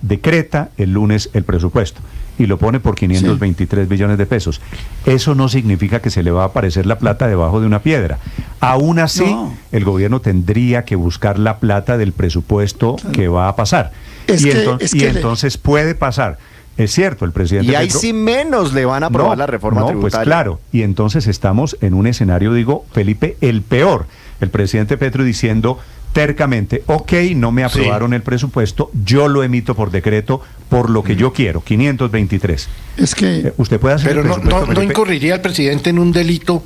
decreta el lunes el presupuesto y lo pone por 523 billones de pesos. Eso no significa que se le va a aparecer la plata debajo de una piedra. Aún así, el gobierno tendría que buscar la plata del presupuesto que va a pasar. Entonces puede pasar. Es cierto, el presidente Petro... Y ahí Petro, sí menos le van a aprobar la reforma tributaria. Pues claro, y entonces estamos en un escenario, Felipe, el peor. El presidente Petro diciendo tercamente, no me aprobaron el presupuesto, yo lo emito por decreto por lo que yo quiero, 523. Es que... usted puede hacer... Pero no incurriría el presidente en un delito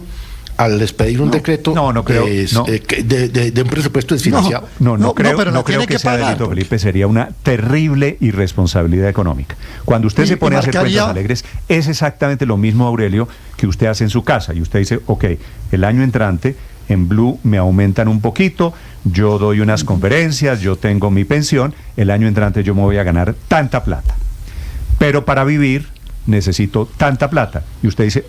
al expedir un decreto de un presupuesto desfinanciado. No creo que sea delito, Felipe. Sería una terrible irresponsabilidad económica. Cuando usted se pone a hacer cuentas alegres, es exactamente lo mismo, Aurelio, que usted hace en su casa. Y usted dice, el año entrante en Blue me aumentan un poquito, yo doy unas conferencias, yo tengo mi pensión, el año entrante yo me voy a ganar tanta plata. Pero para vivir necesito tanta plata. Y usted dice,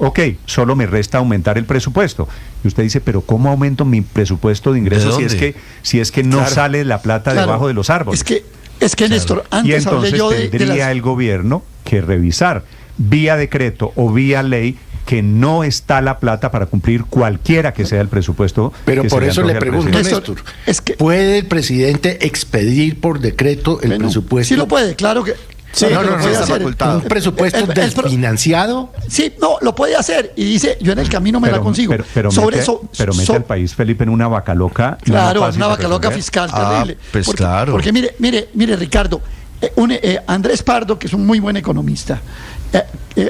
solo me resta aumentar el presupuesto. Y usted dice, pero ¿cómo aumento mi presupuesto de ingresos si es que no sale la plata debajo de los árboles? Es que Néstor, antes hablé yo tendría el gobierno que revisar vía decreto o vía ley que no está la plata para cumplir cualquiera que sea el presupuesto. Pero por eso le pregunto, Néstor, ¿puede el presidente expedir por decreto el presupuesto? Sí lo puede, claro que... Sí, ¿un presupuesto desfinanciado? Sí, lo puede hacer. Y dice, yo en el camino me la consigo. Pero mete al país, Felipe, en una vaca loca. Claro, una vaca loca fiscal terrible. Porque mire, Ricardo, Andrés Pardo, que es un muy buen economista,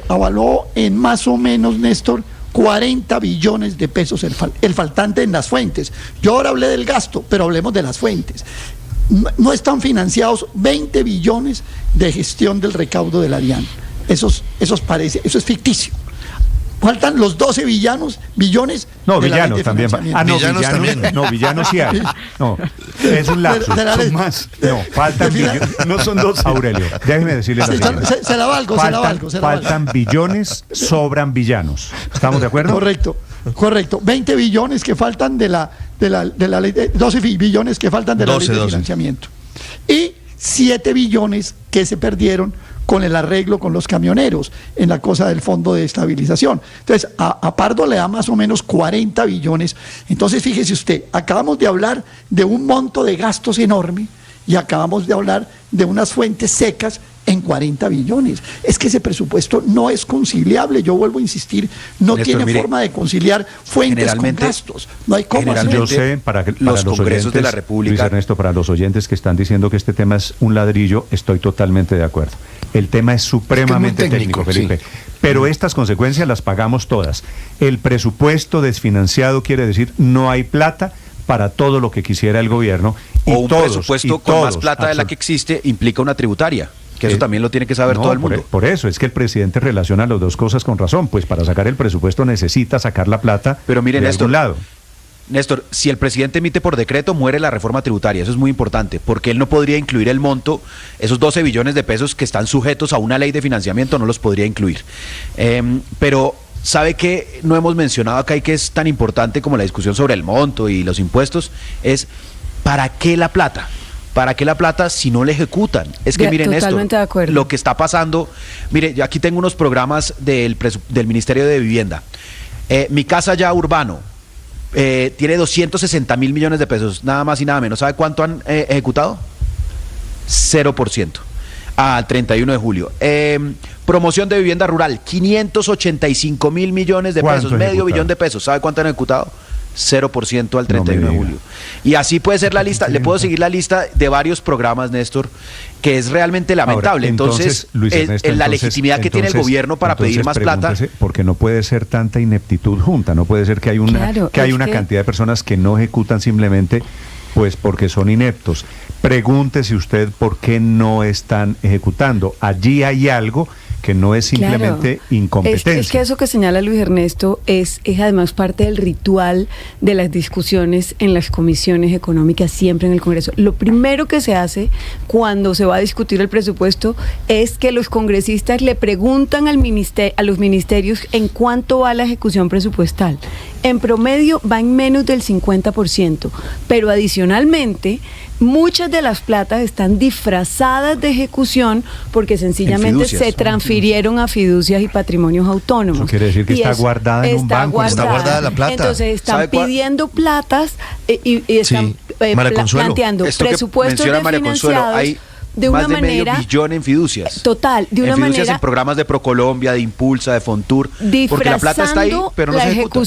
avaló en más o menos, Néstor, 40 billones de pesos el faltante en las fuentes. Yo ahora hablé del gasto, pero hablemos de las fuentes. No están financiados 20 billones de gestión del recaudo de la DIAN. Eso es ficticio. Faltan los 12 billones. No, villanos también. Villanos también. No, villanos sí hay. No, es un lapsus. Son más. No, faltan billones. No son 12. Aurelio, déjeme decirle la verdad. Se la valgo. Faltan billones, sobran villanos. ¿Estamos de acuerdo? Correcto. 20 billones que faltan de la ley, 12 billones que faltan de la ley de financiamiento. Y 7 billones que se perdieron con el arreglo con los camioneros en la cosa del fondo de estabilización. Entonces, a Pardo le da más o menos 40 billones. Entonces, fíjese usted, acabamos de hablar de un monto de gastos enorme y acabamos de hablar de unas fuentes secas en 40 billones. Es que ese presupuesto no es conciliable. Yo vuelvo a insistir, no Néstor, tiene forma de conciliar fuentes con gastos. No hay cómo hacerlo. Yo sé, para los congresos oyentes de la República, Luis Ernesto, para los oyentes que están diciendo que este tema es un ladrillo, estoy totalmente de acuerdo. El tema es supremamente técnico, Felipe. Sí. Pero estas consecuencias las pagamos todas. El presupuesto desfinanciado quiere decir no hay plata para todo lo que quisiera el gobierno. O un presupuesto con más plata de la que existe implica una tributaria. Que eso también lo tiene que saber todo el mundo. Por eso, es que el presidente relaciona las dos cosas con razón. Pues para sacar el presupuesto necesita sacar la plata de algún lado. Néstor, si el presidente emite por decreto, muere la reforma tributaria. Eso es muy importante, porque él no podría incluir el monto, esos 12 billones de pesos que están sujetos a una ley de financiamiento, no los podría incluir. Pero, ¿sabe qué no hemos mencionado acá y que es tan importante como la discusión sobre el monto y los impuestos? Es, ¿para qué la plata? ¿Para qué la plata si no le ejecutan? Es que miren esto, totalmente de acuerdo. lo que está pasando. Mire, yo aquí tengo unos programas del Ministerio de Vivienda. Mi casa ya urbano tiene 260 mil millones de pesos, nada más y nada menos. ¿Sabe cuánto han ejecutado? 0%. Al 31 de julio. Promoción de vivienda rural, 585 mil millones de pesos, medio billón de pesos. ¿Sabe cuánto han ejecutado? 0% al 31 de julio. Y así puede ser la lista, le puedo seguir la lista de varios programas, Néstor, que es realmente lamentable. Ahora, entonces, Luis Ernesto, la legitimidad que tiene el gobierno para pedir más plata. Porque no puede ser tanta ineptitud junta, no puede ser que hay una cantidad de personas que no ejecutan simplemente pues porque son ineptos. Pregúntese usted por qué no están ejecutando. Allí hay algo que no es simplemente incompetencia. Es que eso que señala Luis Ernesto es además parte del ritual de las discusiones en las comisiones económicas siempre en el Congreso. Lo primero que se hace cuando se va a discutir el presupuesto es que los congresistas le preguntan a los ministerios en cuánto va la ejecución presupuestal. En promedio va en menos del 50%, pero adicionalmente muchas de las platas están disfrazadas de ejecución porque sencillamente se transfirieron a fiducias y patrimonios autónomos. Eso quiere decir que está guardada en un banco. Está guardada la plata. Entonces están pidiendo platas y están planteando presupuestos desfinanciados. De más una de manera, medio billón en fiducias. Total, de una fiducias, manera. En programas de Procolombia, de Impulsa, de Fontur. Porque la plata está ahí, pero no se ejecuta.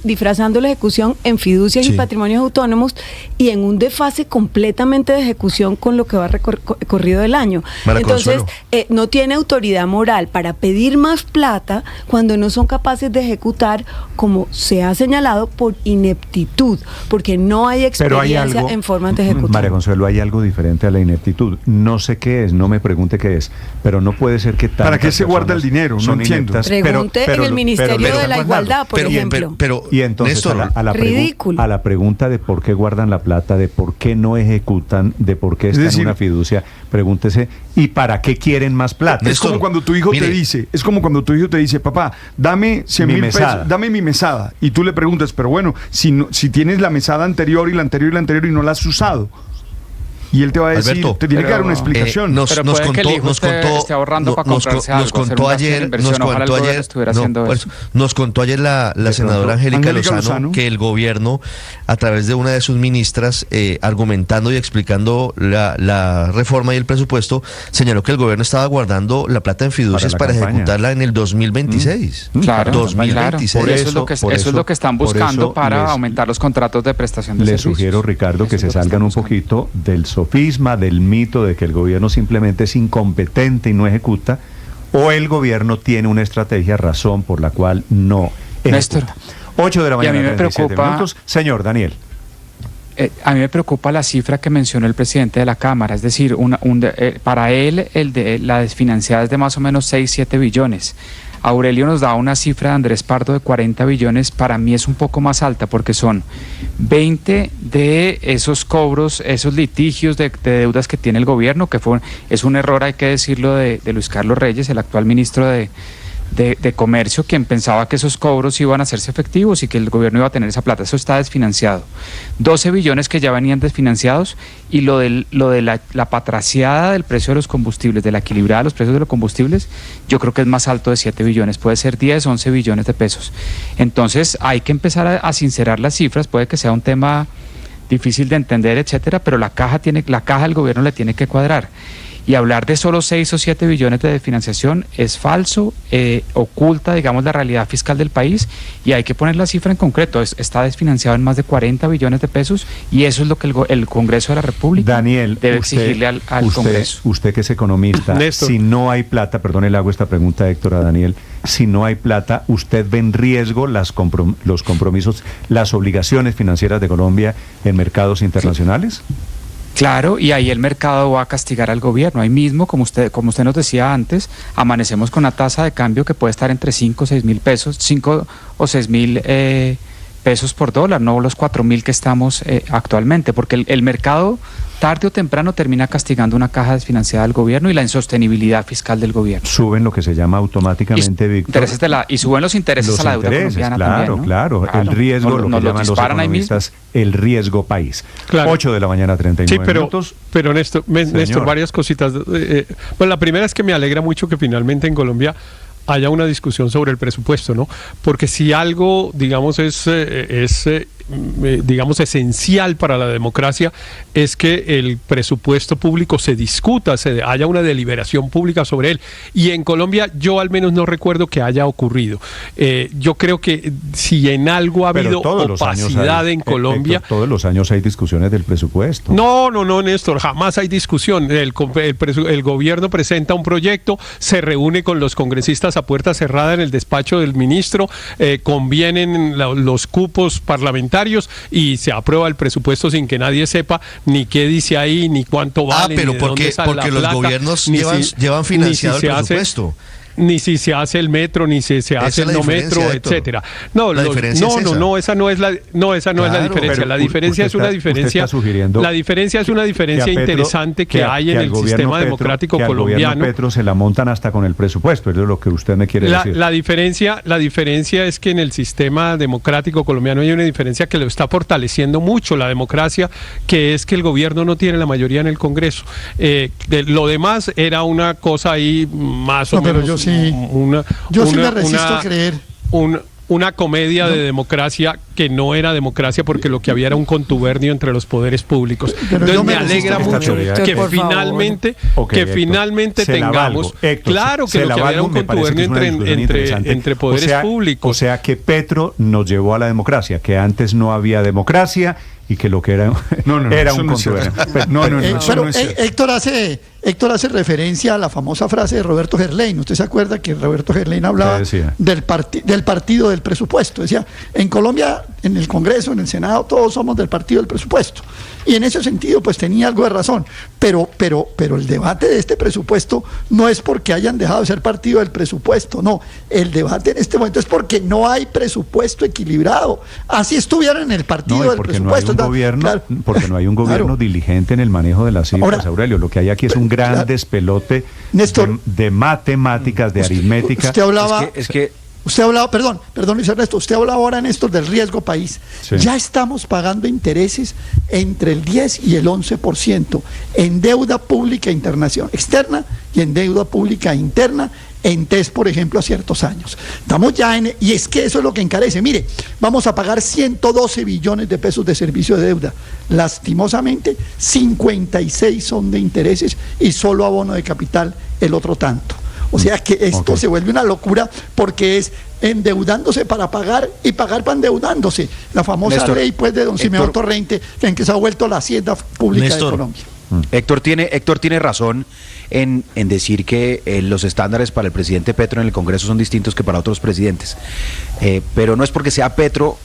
Disfrazando la ejecución en fiducias y patrimonios autónomos y en un desfase completamente de ejecución con lo que va recorrido del año. Entonces, no tiene autoridad moral para pedir más plata cuando no son capaces de ejecutar, como se ha señalado, por ineptitud, porque no hay experiencia en formas de ejecutar. María Consuelo, hay algo diferente a la ineptitud. No sé qué es, no me pregunte qué es, pero no puede ser que tantas. ¿Para qué se guarda el dinero? No entiendo. Pregunte en el Ministerio de la Igualdad, por ejemplo. Y entonces Néstor, a la pregunta de por qué guardan la plata, de por qué no ejecutan, de por qué está en una fiducia, pregúntese, ¿y para qué quieren más plata? Es como cuando tu hijo te dice, papá, dame 100,000 pesos, dame mi mesada, y tú le preguntas, pero bueno, si tienes la mesada anterior y la anterior y la anterior y no la has usado. Y él te va a decir, Alberto, te tiene que dar una explicación. Nos contó ayer la senadora Angélica Lozano que el gobierno, a través de una de sus ministras, argumentando y explicando la reforma y el presupuesto, señaló que el gobierno estaba guardando la plata en fiducias para ejecutarla en el 2026. Claro, 2026. Por eso es lo que están buscando para aumentar los contratos de prestación de servicios. Les sugiero, Ricardo, que se salgan un poquito del sofisma, del mito de que el gobierno simplemente es incompetente y no ejecuta, o el gobierno tiene una estrategia, razón por la cual no ejecuta. Néstor, 8 de la mañana, y a mí me 37 minutos. Señor Daniel. A mí me preocupa la cifra que mencionó el presidente de la Cámara, es decir, para él la desfinanciada es de más o menos 6-7 billones. Aurelio nos da una cifra de Andrés Pardo de 40 billones, para mí es un poco más alta porque son 20 de esos cobros, esos litigios de deudas que tiene el gobierno, que es un error, hay que decirlo, de Luis Carlos Reyes, el actual ministro de Comercio, quien pensaba que esos cobros iban a hacerse efectivos y que el gobierno iba a tener esa plata. Eso está desfinanciado. 12 billones que ya venían desfinanciados, y lo de la patraciada del precio de los combustibles, de la equilibrada de los precios de los combustibles, yo creo que es más alto de 7 billones, puede ser 10, 11 billones de pesos. Entonces hay que empezar a sincerar las cifras, puede que sea un tema difícil de entender, etcétera, pero la caja del gobierno le tiene que cuadrar. Y hablar de solo 6 o 7 billones de desfinanciación es falso, oculta, digamos, la realidad fiscal del país, y hay que poner la cifra en concreto. Está desfinanciado en más de 40 billones de pesos, y eso es lo que el Congreso de la República debe exigirle al Congreso. Usted que es economista, Néstor, si no hay plata, perdón, le hago esta pregunta, Héctor, a Daniel, si no hay plata, ¿usted ve en riesgo los compromisos, las obligaciones financieras de Colombia en mercados internacionales? Claro, y ahí el mercado va a castigar al gobierno. Ahí mismo, como usted nos decía antes, amanecemos con una tasa de cambio que puede estar entre 5 o 6 mil pesos, 5 o 6 mil pesos por dólar, no los 4.000 que estamos actualmente, porque el mercado tarde o temprano termina castigando una caja desfinanciada del gobierno y la insostenibilidad fiscal del gobierno. Suben lo que se llama automáticamente, Víctor. Y suben los intereses a la deuda colombiana también, ¿no? El riesgo, lo que llaman los economistas, el riesgo país. Claro. 8 de la mañana, 39 minutos. Pero Néstor, varias cositas. Bueno, la primera es que me alegra mucho que finalmente en Colombia haya una discusión sobre el presupuesto, ¿no? Porque si algo, digamos, es esencial para la democracia es que el presupuesto público se discuta, haya una deliberación pública sobre él. Y en Colombia yo al menos no recuerdo que haya ocurrido. Yo creo que si en algo ha habido opacidad en Colombia... Héctor, todos los años hay discusiones del presupuesto. No, Néstor, jamás hay discusión. El gobierno presenta un proyecto, se reúne con los congresistas a puerta cerrada en el despacho del ministro, convienen los cupos parlamentarios y se aprueba el presupuesto sin que nadie sepa ni qué dice ahí, ni cuánto vale, pero ni de dónde sale la plata, los gobiernos llevan financiado el presupuesto. Ni si se hace el metro, ni si se hace el no metro, etcétera. Esa no es la diferencia. La diferencia es una diferencia. La diferencia es una diferencia interesante que hay en el sistema democrático colombiano. Petro se la montan hasta con el presupuesto, eso es lo que usted me quiere decir. La diferencia es que en el sistema democrático colombiano hay una diferencia que lo está fortaleciendo mucho la democracia, que es que el gobierno no tiene la mayoría en el Congreso. Lo demás era una cosa ahí más o menos. Yo sí me resisto a creer. Una comedia de democracia que no era democracia porque lo que había era un contubernio entre los poderes públicos. Entonces me alegra mucho que finalmente tengamos... Claro que lo que había era un contubernio entre poderes públicos. O sea que Petro nos llevó a la democracia, que antes no había democracia y que lo que era era un contubernio. Héctor hace referencia a la famosa frase de Roberto Gerlain. ¿Usted se acuerda que Roberto Gerlain hablaba del partido del presupuesto? Decía, en Colombia, en el Congreso, en el Senado, todos somos del partido del presupuesto. Y en ese sentido, pues tenía algo de razón. Pero el debate de este presupuesto no es porque hayan dejado de ser partido del presupuesto, no. El debate en este momento es porque no hay presupuesto equilibrado. Así estuvieran en el partido del presupuesto. Porque no hay un gobierno diligente en el manejo de las cifras, Aurelio. Lo que hay aquí es un gran despelote, Néstor, de matemáticas, de aritmética. Usted hablaba... Usted hablaba, perdón Luis Ernesto, usted hablaba ahora, Néstor, del riesgo país. Sí. Ya estamos pagando intereses entre el 10 y el 11% en deuda pública internacional externa y en deuda pública interna, en TES, por ejemplo, a ciertos años. Estamos ya y es que eso es lo que encarece. Mire, vamos a pagar 112 billones de pesos de servicio de deuda. Lastimosamente, 56 son de intereses y solo abono de capital el otro tanto. O sea que esto se vuelve una locura porque es endeudándose para pagar y pagar para endeudándose. La famosa ley pues de don Simeón Torrente, en que se ha vuelto la hacienda pública de Colombia. Héctor tiene razón en decir que los estándares para el presidente Petro en el Congreso son distintos que para otros presidentes. Pero no es porque sea Petro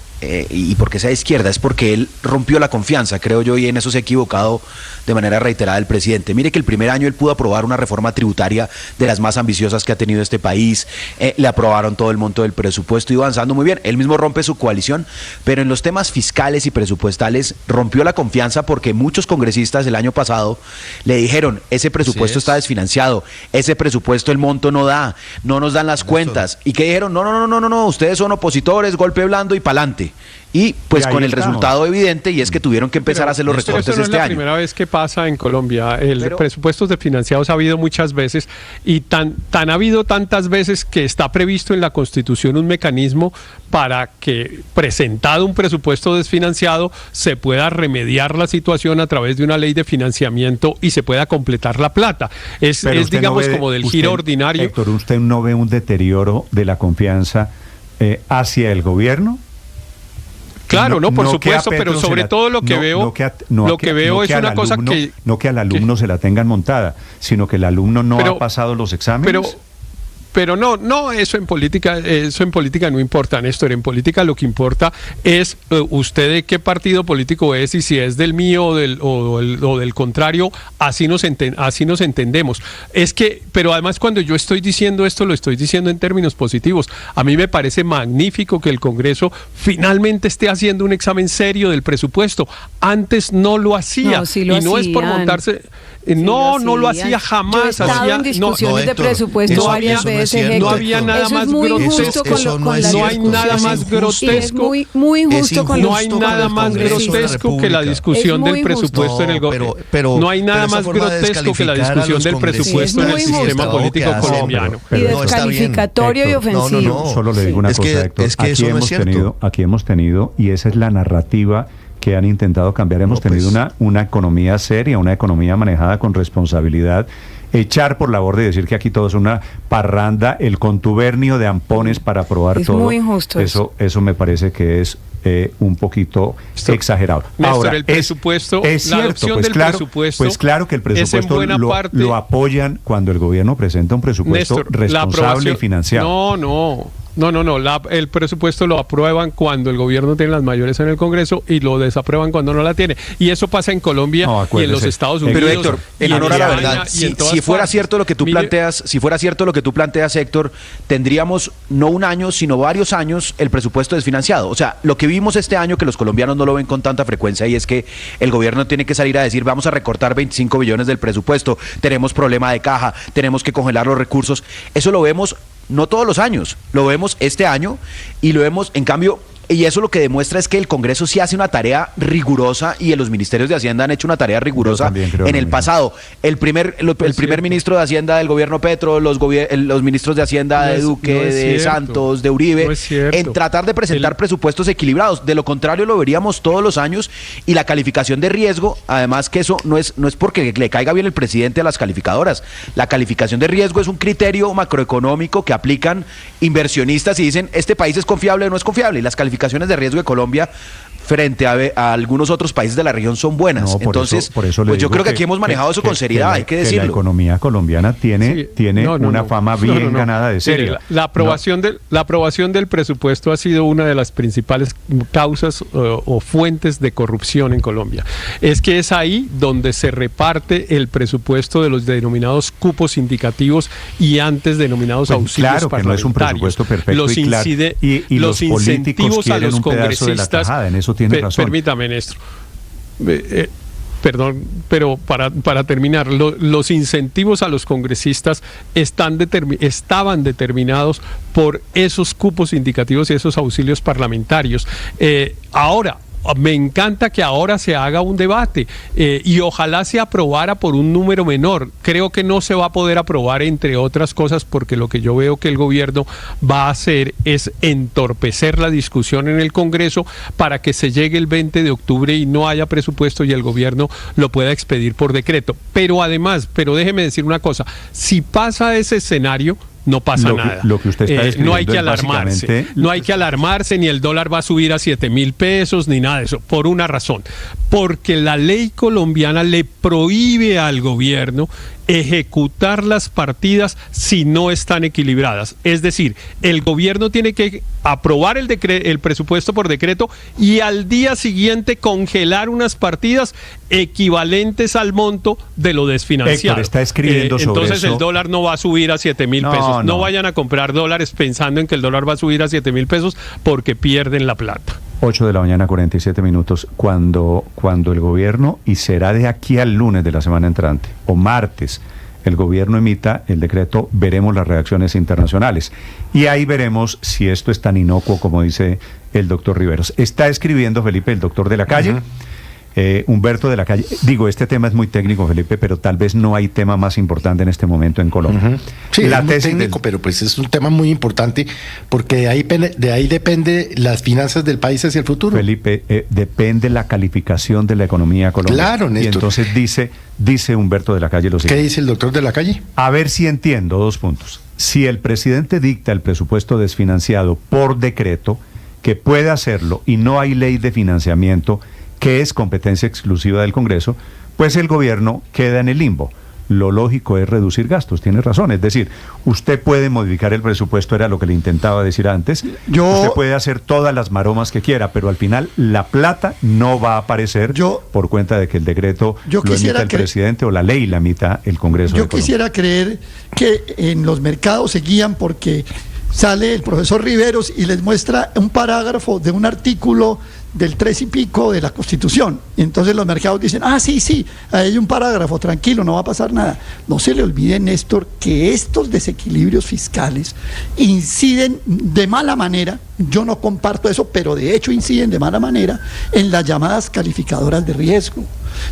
y porque sea izquierda, es porque él rompió la confianza, creo yo, y en eso se ha equivocado de manera reiterada el presidente. Mire que el primer año él pudo aprobar una reforma tributaria de las más ambiciosas que ha tenido este país, le aprobaron todo el monto del presupuesto, iba avanzando muy bien, él mismo rompe su coalición, pero en los temas fiscales y presupuestales rompió la confianza porque muchos congresistas el año pasado le dijeron, ese presupuesto está desfinanciado, ese presupuesto el monto no nos dan las cuentas, y que dijeron, no, ustedes son opositores, golpe blando y pa'lante. Y pues con el resultado evidente, y es que tuvieron que empezar a hacer los recortes este año. No es la primera vez que pasa en Colombia. Presupuestos desfinanciados ha habido muchas veces, y tan ha habido tantas veces que está previsto en la Constitución un mecanismo para que, presentado un presupuesto desfinanciado, se pueda remediar la situación a través de una ley de financiamiento y se pueda completar la plata. Es digamos, como del giro ordinario. Héctor, ¿usted no ve un deterioro de la confianza hacia el gobierno? Claro, por supuesto, pero sobre todo lo que veo es una cosa que... No que al alumno se la tengan montada, sino que el alumno no ha pasado los exámenes. Pero no, eso en política no importa, Néstor. En política lo que importa es usted de qué partido político es y si es del mío o del contrario, así nos entendemos. Pero además cuando yo estoy diciendo esto, lo estoy diciendo en términos positivos. A mí me parece magnífico que el Congreso finalmente esté haciendo un examen serio del presupuesto. Antes no lo hacía. No, sí lo y no hacían. Es por montarse. No lo hacía jamás. Yo he estado en discusiones de presupuesto varias veces. No había nada más grotesco. No hay nada más grotesco. Muy injusto con los No hay nada más grotesco que la discusión del presupuesto en el gobierno. No hay nada más grotesco que la discusión del presupuesto en el sistema político colombiano. Y descalificatorio y ofensivo. Solo le digo una cosa, Héctor. Aquí hemos tenido, y esa es la narrativa que han intentado cambiar. Hemos tenido una economía seria, una economía manejada con responsabilidad. Echar por la borda y decir que aquí todo es una parranda, el contubernio de ampones para aprobar todo. Es muy injusto eso me parece que es un poquito exagerado. Néstor, ahora, el presupuesto, es cierto, la adopción del presupuesto. Pues claro que el presupuesto lo apoyan cuando el gobierno presenta un presupuesto Néstor, responsable y financiado. No, el presupuesto lo aprueban cuando el gobierno tiene las mayorías en el Congreso y lo desaprueban cuando no la tiene. Y eso pasa en Colombia y en los Estados Unidos. Pero Héctor, en honor a la verdad, si fuera cierto lo que tú planteas, Héctor, tendríamos no un año, sino varios años el presupuesto desfinanciado. O sea, lo que vimos este año, que los colombianos no lo ven con tanta frecuencia, y es que el gobierno tiene que salir a decir, vamos a recortar 25 billones del presupuesto, tenemos problema de caja, tenemos que congelar los recursos. Eso lo vemos no todos los años, lo vemos este año y lo vemos, en cambio, y eso lo que demuestra es que el Congreso sí hace una tarea rigurosa y los ministerios de Hacienda han hecho una tarea rigurosa en el pasado. El primer ministro de Hacienda del gobierno Petro, los ministros de Hacienda de Duque, de Santos, de Uribe, en tratar de presentar presupuestos equilibrados. De lo contrario lo veríamos todos los años, y la calificación de riesgo, además que eso no es porque le caiga bien el presidente a las calificadoras. La calificación de riesgo es un criterio macroeconómico que aplican inversionistas y dicen, este país es confiable o no es confiable, y las calificaciones de riesgo de Colombia frente a algunos otros países de la región son buenas. Entonces, por eso pues yo creo que aquí hemos manejado eso con seriedad, hay que decirlo. La economía colombiana tiene una fama bien ganada de seria. La aprobación del presupuesto ha sido una de las principales causas o fuentes de corrupción en Colombia. Es que es ahí donde se reparte el presupuesto de los denominados cupos indicativos y antes denominados auxilios parlamentarios. Claro que no es un presupuesto perfecto y los incentivos a los congresistas. En eso tiene razón. Permítame, Néstor. Perdón, pero para terminar, los incentivos a los congresistas estaban determinados por esos cupos indicativos y esos auxilios parlamentarios. Ahora, me encanta que ahora se haga un debate y ojalá se aprobara por un número menor. Creo que no se va a poder aprobar, entre otras cosas, porque lo que yo veo que el gobierno va a hacer es entorpecer la discusión en el Congreso para que se llegue el 20 de octubre y no haya presupuesto y el gobierno lo pueda expedir por decreto. Pero además, déjeme decir una cosa, si pasa ese escenario, no pasa nada. Lo que usted está no hay que alarmarse. No hay que alarmarse, ni el dólar va a subir a 7.000 pesos, ni nada de eso. Por una razón. Porque la ley colombiana le prohíbe al gobierno ejecutar las partidas si no están equilibradas. Es decir, el gobierno tiene que aprobar el presupuesto por decreto y al día siguiente congelar unas partidas equivalentes al monto de lo desfinanciado. Héctor está escribiendo sobre entonces eso. El dólar no va a subir a 7.000 pesos. No vayan a comprar dólares pensando en que el dólar va a subir a 7.000 pesos porque pierden la plata. 8:47 a.m, cuando el gobierno, y será de aquí al lunes de la semana entrante, o martes, el gobierno emita el decreto, veremos las reacciones internacionales. Y ahí veremos si esto es tan inocuo como dice el doctor Riveros. Está escribiendo, Felipe, el doctor de la calle. Humberto de la Calle. Digo, este tema es muy técnico, Felipe, pero tal vez no hay tema más importante en este momento en Colombia. Sí, es muy técnico, pero pues es un tema muy importante porque de ahí depende las finanzas del país hacia el futuro. Felipe, depende la calificación de la economía colombiana. Claro, Néstor. Y entonces dice Humberto de la Calle lo siguiente. ¿Qué dice el doctor de la Calle? A ver si entiendo, 2 puntos. Si el presidente dicta el presupuesto desfinanciado por decreto, que puede hacerlo y no hay ley de financiamiento, que es competencia exclusiva del Congreso, pues el gobierno queda en el limbo. lo lógico es reducir gastos. Tiene razón. Es decir, usted puede modificar el presupuesto, era lo que le intentaba decir antes. Usted puede hacer todas las maromas que quiera, pero al final la plata no va a aparecer por cuenta de que el decreto lo emita el presidente o la ley la emita el Congreso de Colombia. Yo quisiera creer que en los mercados se guían porque sale el profesor Riveros y les muestra un parágrafo de un artículo del 3 y pico de la Constitución. Y entonces los mercados dicen, sí, hay un parágrafo, tranquilo, no va a pasar nada. No se le olvide, Néstor, que estos desequilibrios fiscales inciden de mala manera, yo no comparto eso, pero de hecho inciden de mala manera en las llamadas calificadoras de riesgo.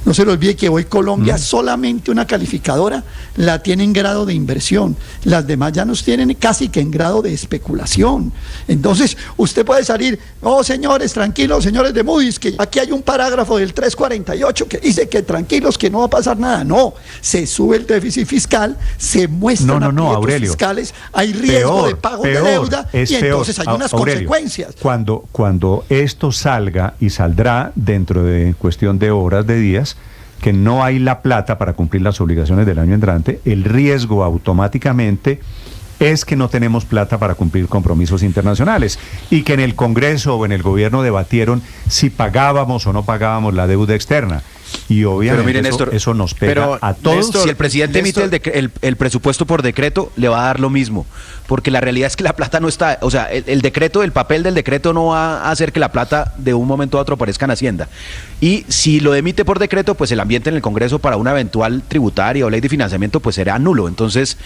No se le olvide que hoy Colombia solamente una calificadora la tiene en grado de inversión, las demás ya nos tienen casi que en grado de especulación. Entonces usted puede salir, señores, tranquilos, señores de Moody's, que aquí hay un parágrafo del 348 que dice que tranquilos, que no va a pasar nada. No, se sube el déficit fiscal, se muestran aprietos Aurelio, fiscales, hay riesgo de pago de deuda y entonces hay unas consecuencias. Cuando esto salga, y saldrá dentro de cuestión de horas, de días, que no hay la plata para cumplir las obligaciones del año entrante, el riesgo automáticamente es que no tenemos plata para cumplir compromisos internacionales y que en el Congreso o en el gobierno debatieron si pagábamos o no pagábamos la deuda externa. Y obviamente mire, Néstor, eso nos pega a todos. Néstor, si el presidente emite el presupuesto por decreto, le va a dar lo mismo, porque la realidad es que la plata no está, o sea, el decreto, el papel del decreto no va a hacer que la plata de un momento a otro aparezca en Hacienda. Y si lo emite por decreto, pues el ambiente en el Congreso para una eventual tributaria o ley de financiamiento pues será nulo. Entonces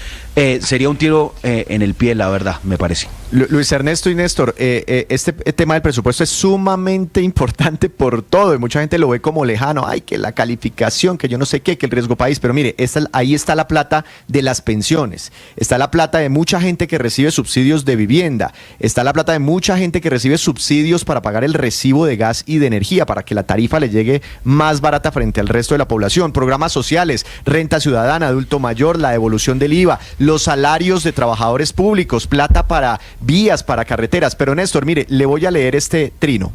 sería un tiro en el pie, la verdad, me parece. Luis Ernesto y Néstor, este tema del presupuesto es sumamente importante por todo, y mucha gente lo ve como lejano, que la calificación, que yo no sé qué, que el riesgo país, pero mire, ahí está la plata de las pensiones, está la plata de mucha gente que recibe subsidios de vivienda, está la plata de mucha gente que recibe subsidios para pagar el recibo de gas y de energía, para que la tarifa le llegue más barata frente al resto de la población, programas sociales, renta ciudadana, adulto mayor, la devolución del IVA, los salarios de trabajadores públicos, plata para vías, para carreteras. Pero Néstor, mire, le voy a leer este trino.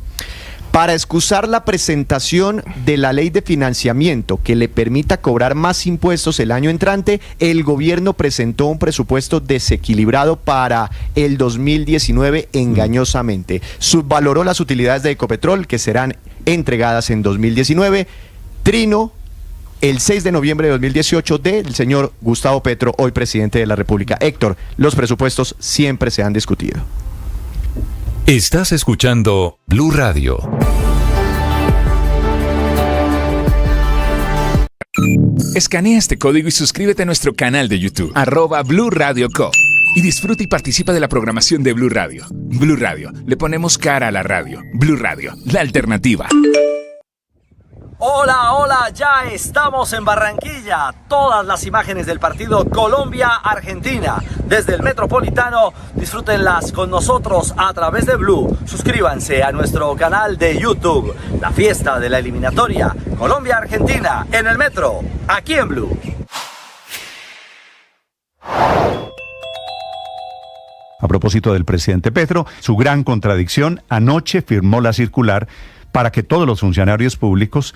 Para excusar la presentación de la ley de financiamiento que le permita cobrar más impuestos el año entrante, el gobierno presentó un presupuesto desequilibrado para el 2019 engañosamente. Subvaloró las utilidades de Ecopetrol que serán entregadas en 2019. Trino el 6 de noviembre de 2018 del señor Gustavo Petro, hoy presidente de la República. Héctor, los presupuestos siempre se han discutido. Estás escuchando Blue Radio. Escanea este código y suscríbete a nuestro canal de YouTube, @Blue Radio Co. Y disfruta y participa de la programación de Blue Radio. Blue Radio, le ponemos cara a la radio. Blue Radio, la alternativa. Hola, ya estamos en Barranquilla. Todas las imágenes del partido Colombia-Argentina desde el Metropolitano, disfrútenlas con nosotros a través de Blue. Suscríbanse a nuestro canal de YouTube. La fiesta de la eliminatoria Colombia-Argentina en el Metro, aquí en Blue. A propósito del presidente Petro, su gran contradicción, anoche firmó la circular para que todos los funcionarios públicos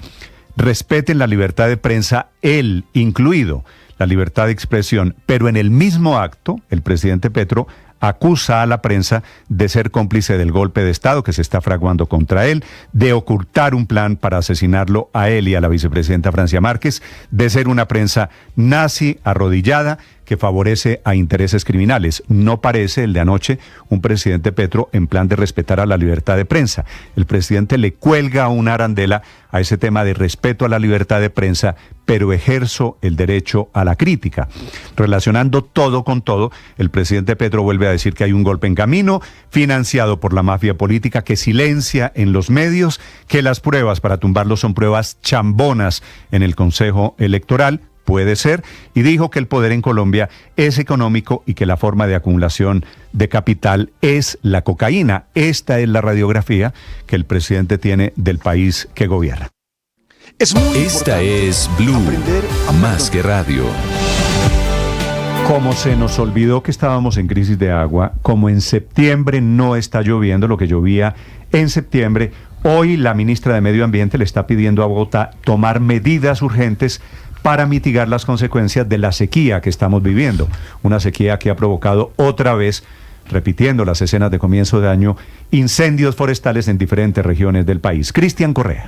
respeten la libertad de prensa, él incluido, la libertad de expresión, pero en el mismo acto, el presidente Petro acusa a la prensa de ser cómplice del golpe de Estado que se está fraguando contra él, de ocultar un plan para asesinarlo a él y a la vicepresidenta Francia Márquez, de ser una prensa nazi arrodillada que favorece a intereses criminales. No parece el de anoche un presidente Petro en plan de respetar a la libertad de prensa. El presidente le cuelga una arandela a ese tema de respeto a la libertad de prensa, pero ejerzo el derecho a la crítica. Relacionando todo con todo, el presidente Petro vuelve a decir que hay un golpe en camino, financiado por la mafia política que silencia en los medios, que las pruebas para tumbarlo son pruebas chambonas en el Consejo Electoral. Puede ser, y dijo que el poder en Colombia es económico y que la forma de acumulación de capital es la cocaína. Esta es la radiografía que el presidente tiene del país que gobierna. Esta es Blue, más que radio. Como se nos olvidó que estábamos en crisis de agua, como en septiembre no está lloviendo lo que llovía en septiembre, hoy la ministra de Medio Ambiente le está pidiendo a Bogotá tomar medidas urgentes para mitigar las consecuencias de la sequía que estamos viviendo. Una sequía que ha provocado otra vez, repitiendo las escenas de comienzo de año, incendios forestales en diferentes regiones del país. Cristian Correa.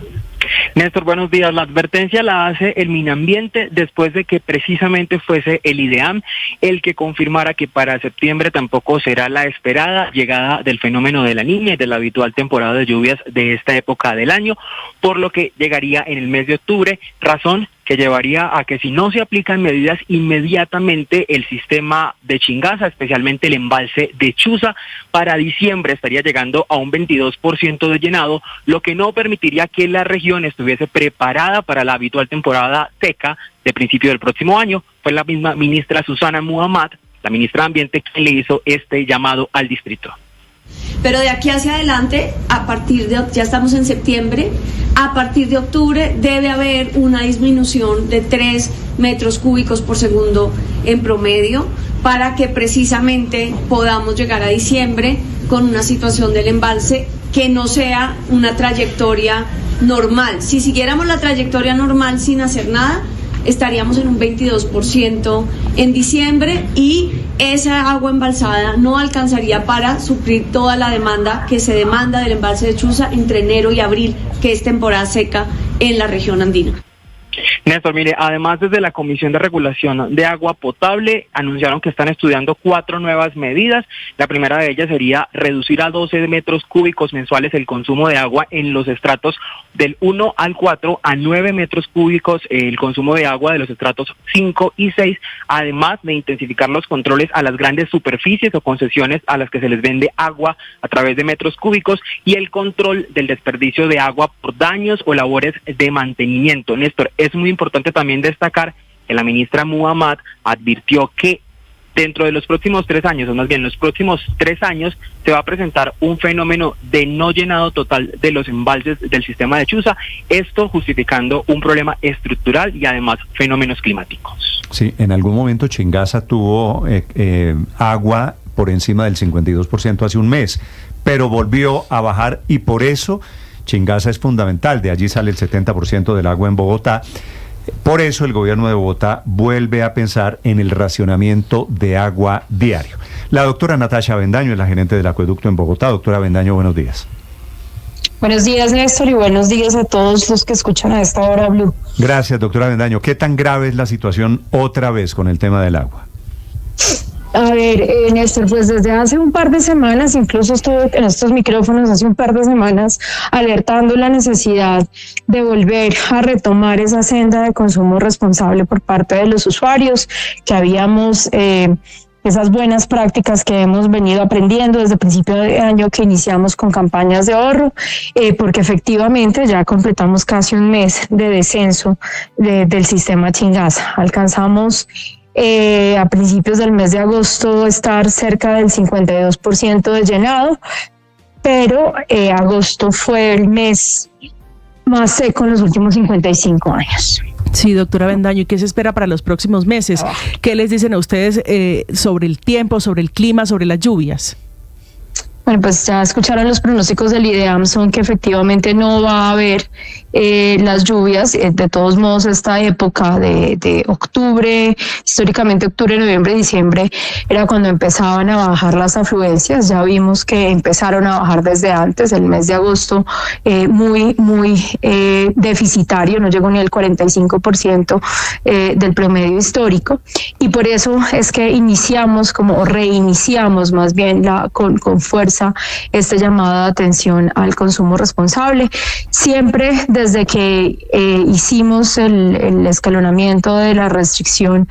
Néstor, buenos días. La advertencia la hace el Minambiente después de que precisamente fuese el IDEAM el que confirmara que para septiembre tampoco será la esperada llegada del fenómeno de la Niña y de la habitual temporada de lluvias de esta época del año, por lo que llegaría en el mes de octubre, razón que llevaría a que si no se aplican medidas inmediatamente el sistema de Chingaza, especialmente el embalse de Chuza, para diciembre estaría llegando a un 22% de llenado, lo que no permitiría que la región estuviese preparada para la habitual temporada seca de principio del próximo año. Fue la misma ministra Susana Muhammad, la ministra de Ambiente, quien le hizo este llamado al distrito. Pero de aquí hacia adelante, ya estamos en septiembre, a partir de octubre debe haber una disminución de 3 metros cúbicos por segundo en promedio para que precisamente podamos llegar a diciembre con una situación del embalse que no sea una trayectoria normal. Si siguiéramos la trayectoria normal sin hacer nada, estaríamos en un 22% en diciembre y esa agua embalsada no alcanzaría para suplir toda la demanda que se demanda del embalse de Chuza entre enero y abril, que es temporada seca en la región andina. Néstor, mire, además desde la Comisión de Regulación de Agua Potable anunciaron que están estudiando 4 nuevas medidas. La primera de ellas sería reducir a 12 metros cúbicos mensuales el consumo de agua en los estratos del 1 al 4, a 9 metros cúbicos el consumo de agua de los estratos 5 y 6, además de intensificar los controles a las grandes superficies o concesiones a las que se les vende agua a través de metros cúbicos y el control del desperdicio de agua por daños o labores de mantenimiento. Néstor, es muy importante también destacar que la ministra Muhammad advirtió que dentro de los próximos 3 años, o más bien los próximos 3 años, se va a presentar un fenómeno de no llenado total de los embalses del sistema de Chuza, esto justificando un problema estructural y además fenómenos climáticos. Sí, en algún momento Chingaza tuvo agua por encima del 52% hace un mes, pero volvió a bajar y por eso Chingaza es fundamental, de allí sale el 70% del agua en Bogotá. Por eso el gobierno de Bogotá vuelve a pensar en el racionamiento de agua diario. La doctora Natasha Avendaño es la gerente del acueducto en Bogotá. Doctora Avendaño, buenos días. Buenos días, Néstor, y buenos días a todos los que escuchan a esta hora Blue. Gracias, doctora Avendaño. ¿Qué tan grave es la situación otra vez con el tema del agua? A ver, Néstor, pues desde hace un par de semanas, incluso estuve en estos micrófonos hace un par de semanas alertando la necesidad de volver a retomar esa senda de consumo responsable por parte de los usuarios, que habíamos esas buenas prácticas que hemos venido aprendiendo desde el principio de año que iniciamos con campañas de ahorro, porque efectivamente ya completamos casi un mes de descenso del sistema Chingaza. Alcanzamos a principios del mes de agosto estar cerca del 52% de llenado, pero agosto fue el mes más seco en los últimos 55 años. Sí, doctora Avendaño, ¿y qué se espera para los próximos meses? ¿Qué les dicen a ustedes sobre el tiempo, sobre el clima, sobre las lluvias? Bueno, pues ya escucharon los pronósticos del IDEAM, son que efectivamente no va a haber las lluvias. De todos modos, esta época de octubre, históricamente octubre, noviembre, diciembre, era cuando empezaban a bajar las afluencias. Ya vimos que empezaron a bajar desde antes, el mes de agosto muy deficitario, no llegó ni al 45% del promedio histórico, y por eso es que reiniciamos más bien con fuerza este llamado de atención al consumo responsable. Siempre desde que hicimos el escalonamiento de la restricción,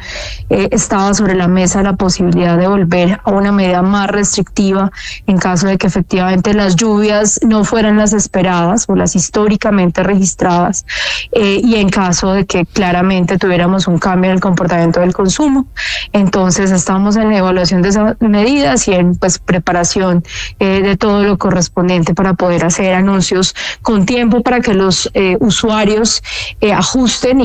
estaba sobre la mesa la posibilidad de volver a una medida más restrictiva en caso de que efectivamente las lluvias no fueran las esperadas o las históricamente registradas, y en caso de que claramente tuviéramos un cambio en el comportamiento del consumo. Entonces estamos en la evaluación de esas medidas y en preparación de todo lo correspondiente para poder hacer anuncios con tiempo para que los usuarios ajusten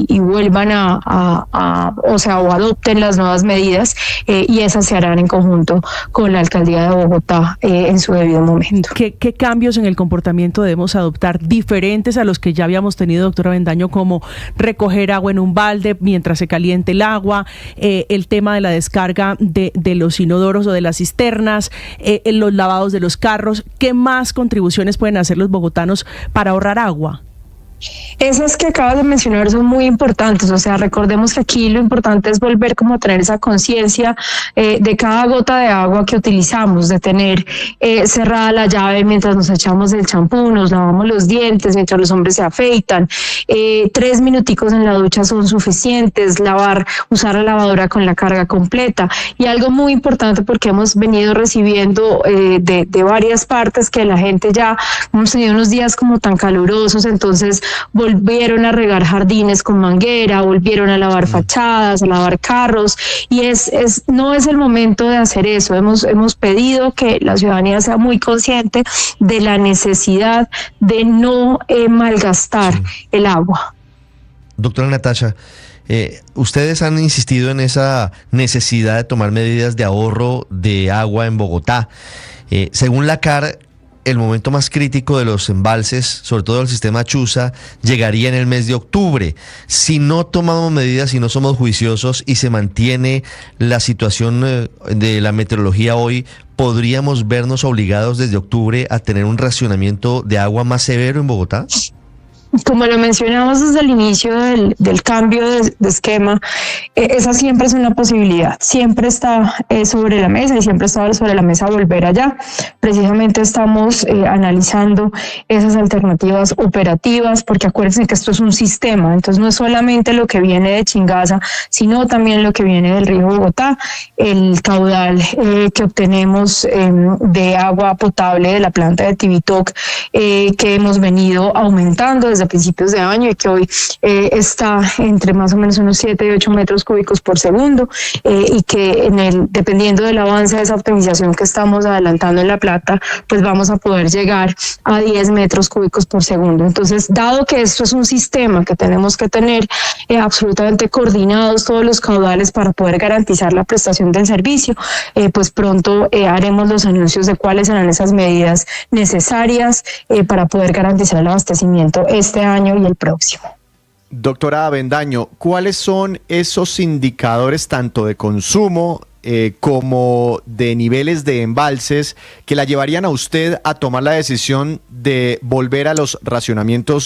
y vuelvan o adopten las nuevas medidas, y esas se harán en conjunto con la Alcaldía de Bogotá en su debido momento. ¿Qué cambios en el comportamiento debemos adoptar diferentes a los que ya habíamos tenido, doctora Avendaño, como recoger agua en un balde mientras se caliente el agua, el tema de la descarga de los inodoros o de las cisternas, los lavados de los carros? ¿Qué más contribuciones pueden hacer los bogotanos para ahorrar agua? Esas que acabas de mencionar son muy importantes, o sea, recordemos que aquí lo importante es volver como a tener esa conciencia de cada gota de agua que utilizamos, de tener cerrada la llave mientras nos echamos el champú, nos lavamos los dientes, mientras los hombres se afeitan, 3 minuticos en la ducha son suficientes, usar la lavadora con la carga completa. Y algo muy importante, porque hemos venido recibiendo de varias partes que la gente ya hemos tenido unos días como tan calurosos, entonces volvieron a regar jardines con manguera, volvieron a lavar fachadas, a lavar carros, y no es el momento de hacer eso. Hemos pedido que la ciudadanía sea muy consciente de la necesidad de no malgastar el agua. Doctora Natacha, ustedes han insistido en esa necesidad de tomar medidas de ahorro de agua en Bogotá. Según la CAR, el momento más crítico de los embalses, sobre todo el sistema Chuza, llegaría en el mes de octubre. Si no tomamos medidas, si no somos juiciosos y se mantiene la situación de la meteorología hoy, ¿podríamos vernos obligados desde octubre a tener un racionamiento de agua más severo en Bogotá? Como lo mencionamos desde el inicio del cambio de esquema, esa siempre es una posibilidad, siempre está sobre la mesa, y siempre está sobre la mesa volver allá. Precisamente estamos analizando esas alternativas operativas, porque acuérdense que esto es un sistema, entonces no es solamente lo que viene de Chingaza, sino también lo que viene del río Bogotá, el caudal que obtenemos de agua potable de la planta de Tibitoc, que hemos venido aumentando desde principios de año y que hoy está entre más o menos unos 7 y 8 metros cúbicos por segundo, y que dependiendo del avance de esa optimización que estamos adelantando en La Plata, pues vamos a poder llegar a 10 metros cúbicos por segundo. Entonces, dado que esto es un sistema que tenemos que tener absolutamente coordinados todos los caudales para poder garantizar la prestación del servicio, pues pronto haremos los anuncios de cuáles serán esas medidas necesarias para poder garantizar el abastecimiento este año y el próximo. Doctora Avendaño, ¿cuáles son esos indicadores tanto de consumo como de niveles de embalses que la llevarían a usted a tomar la decisión de volver a los racionamientos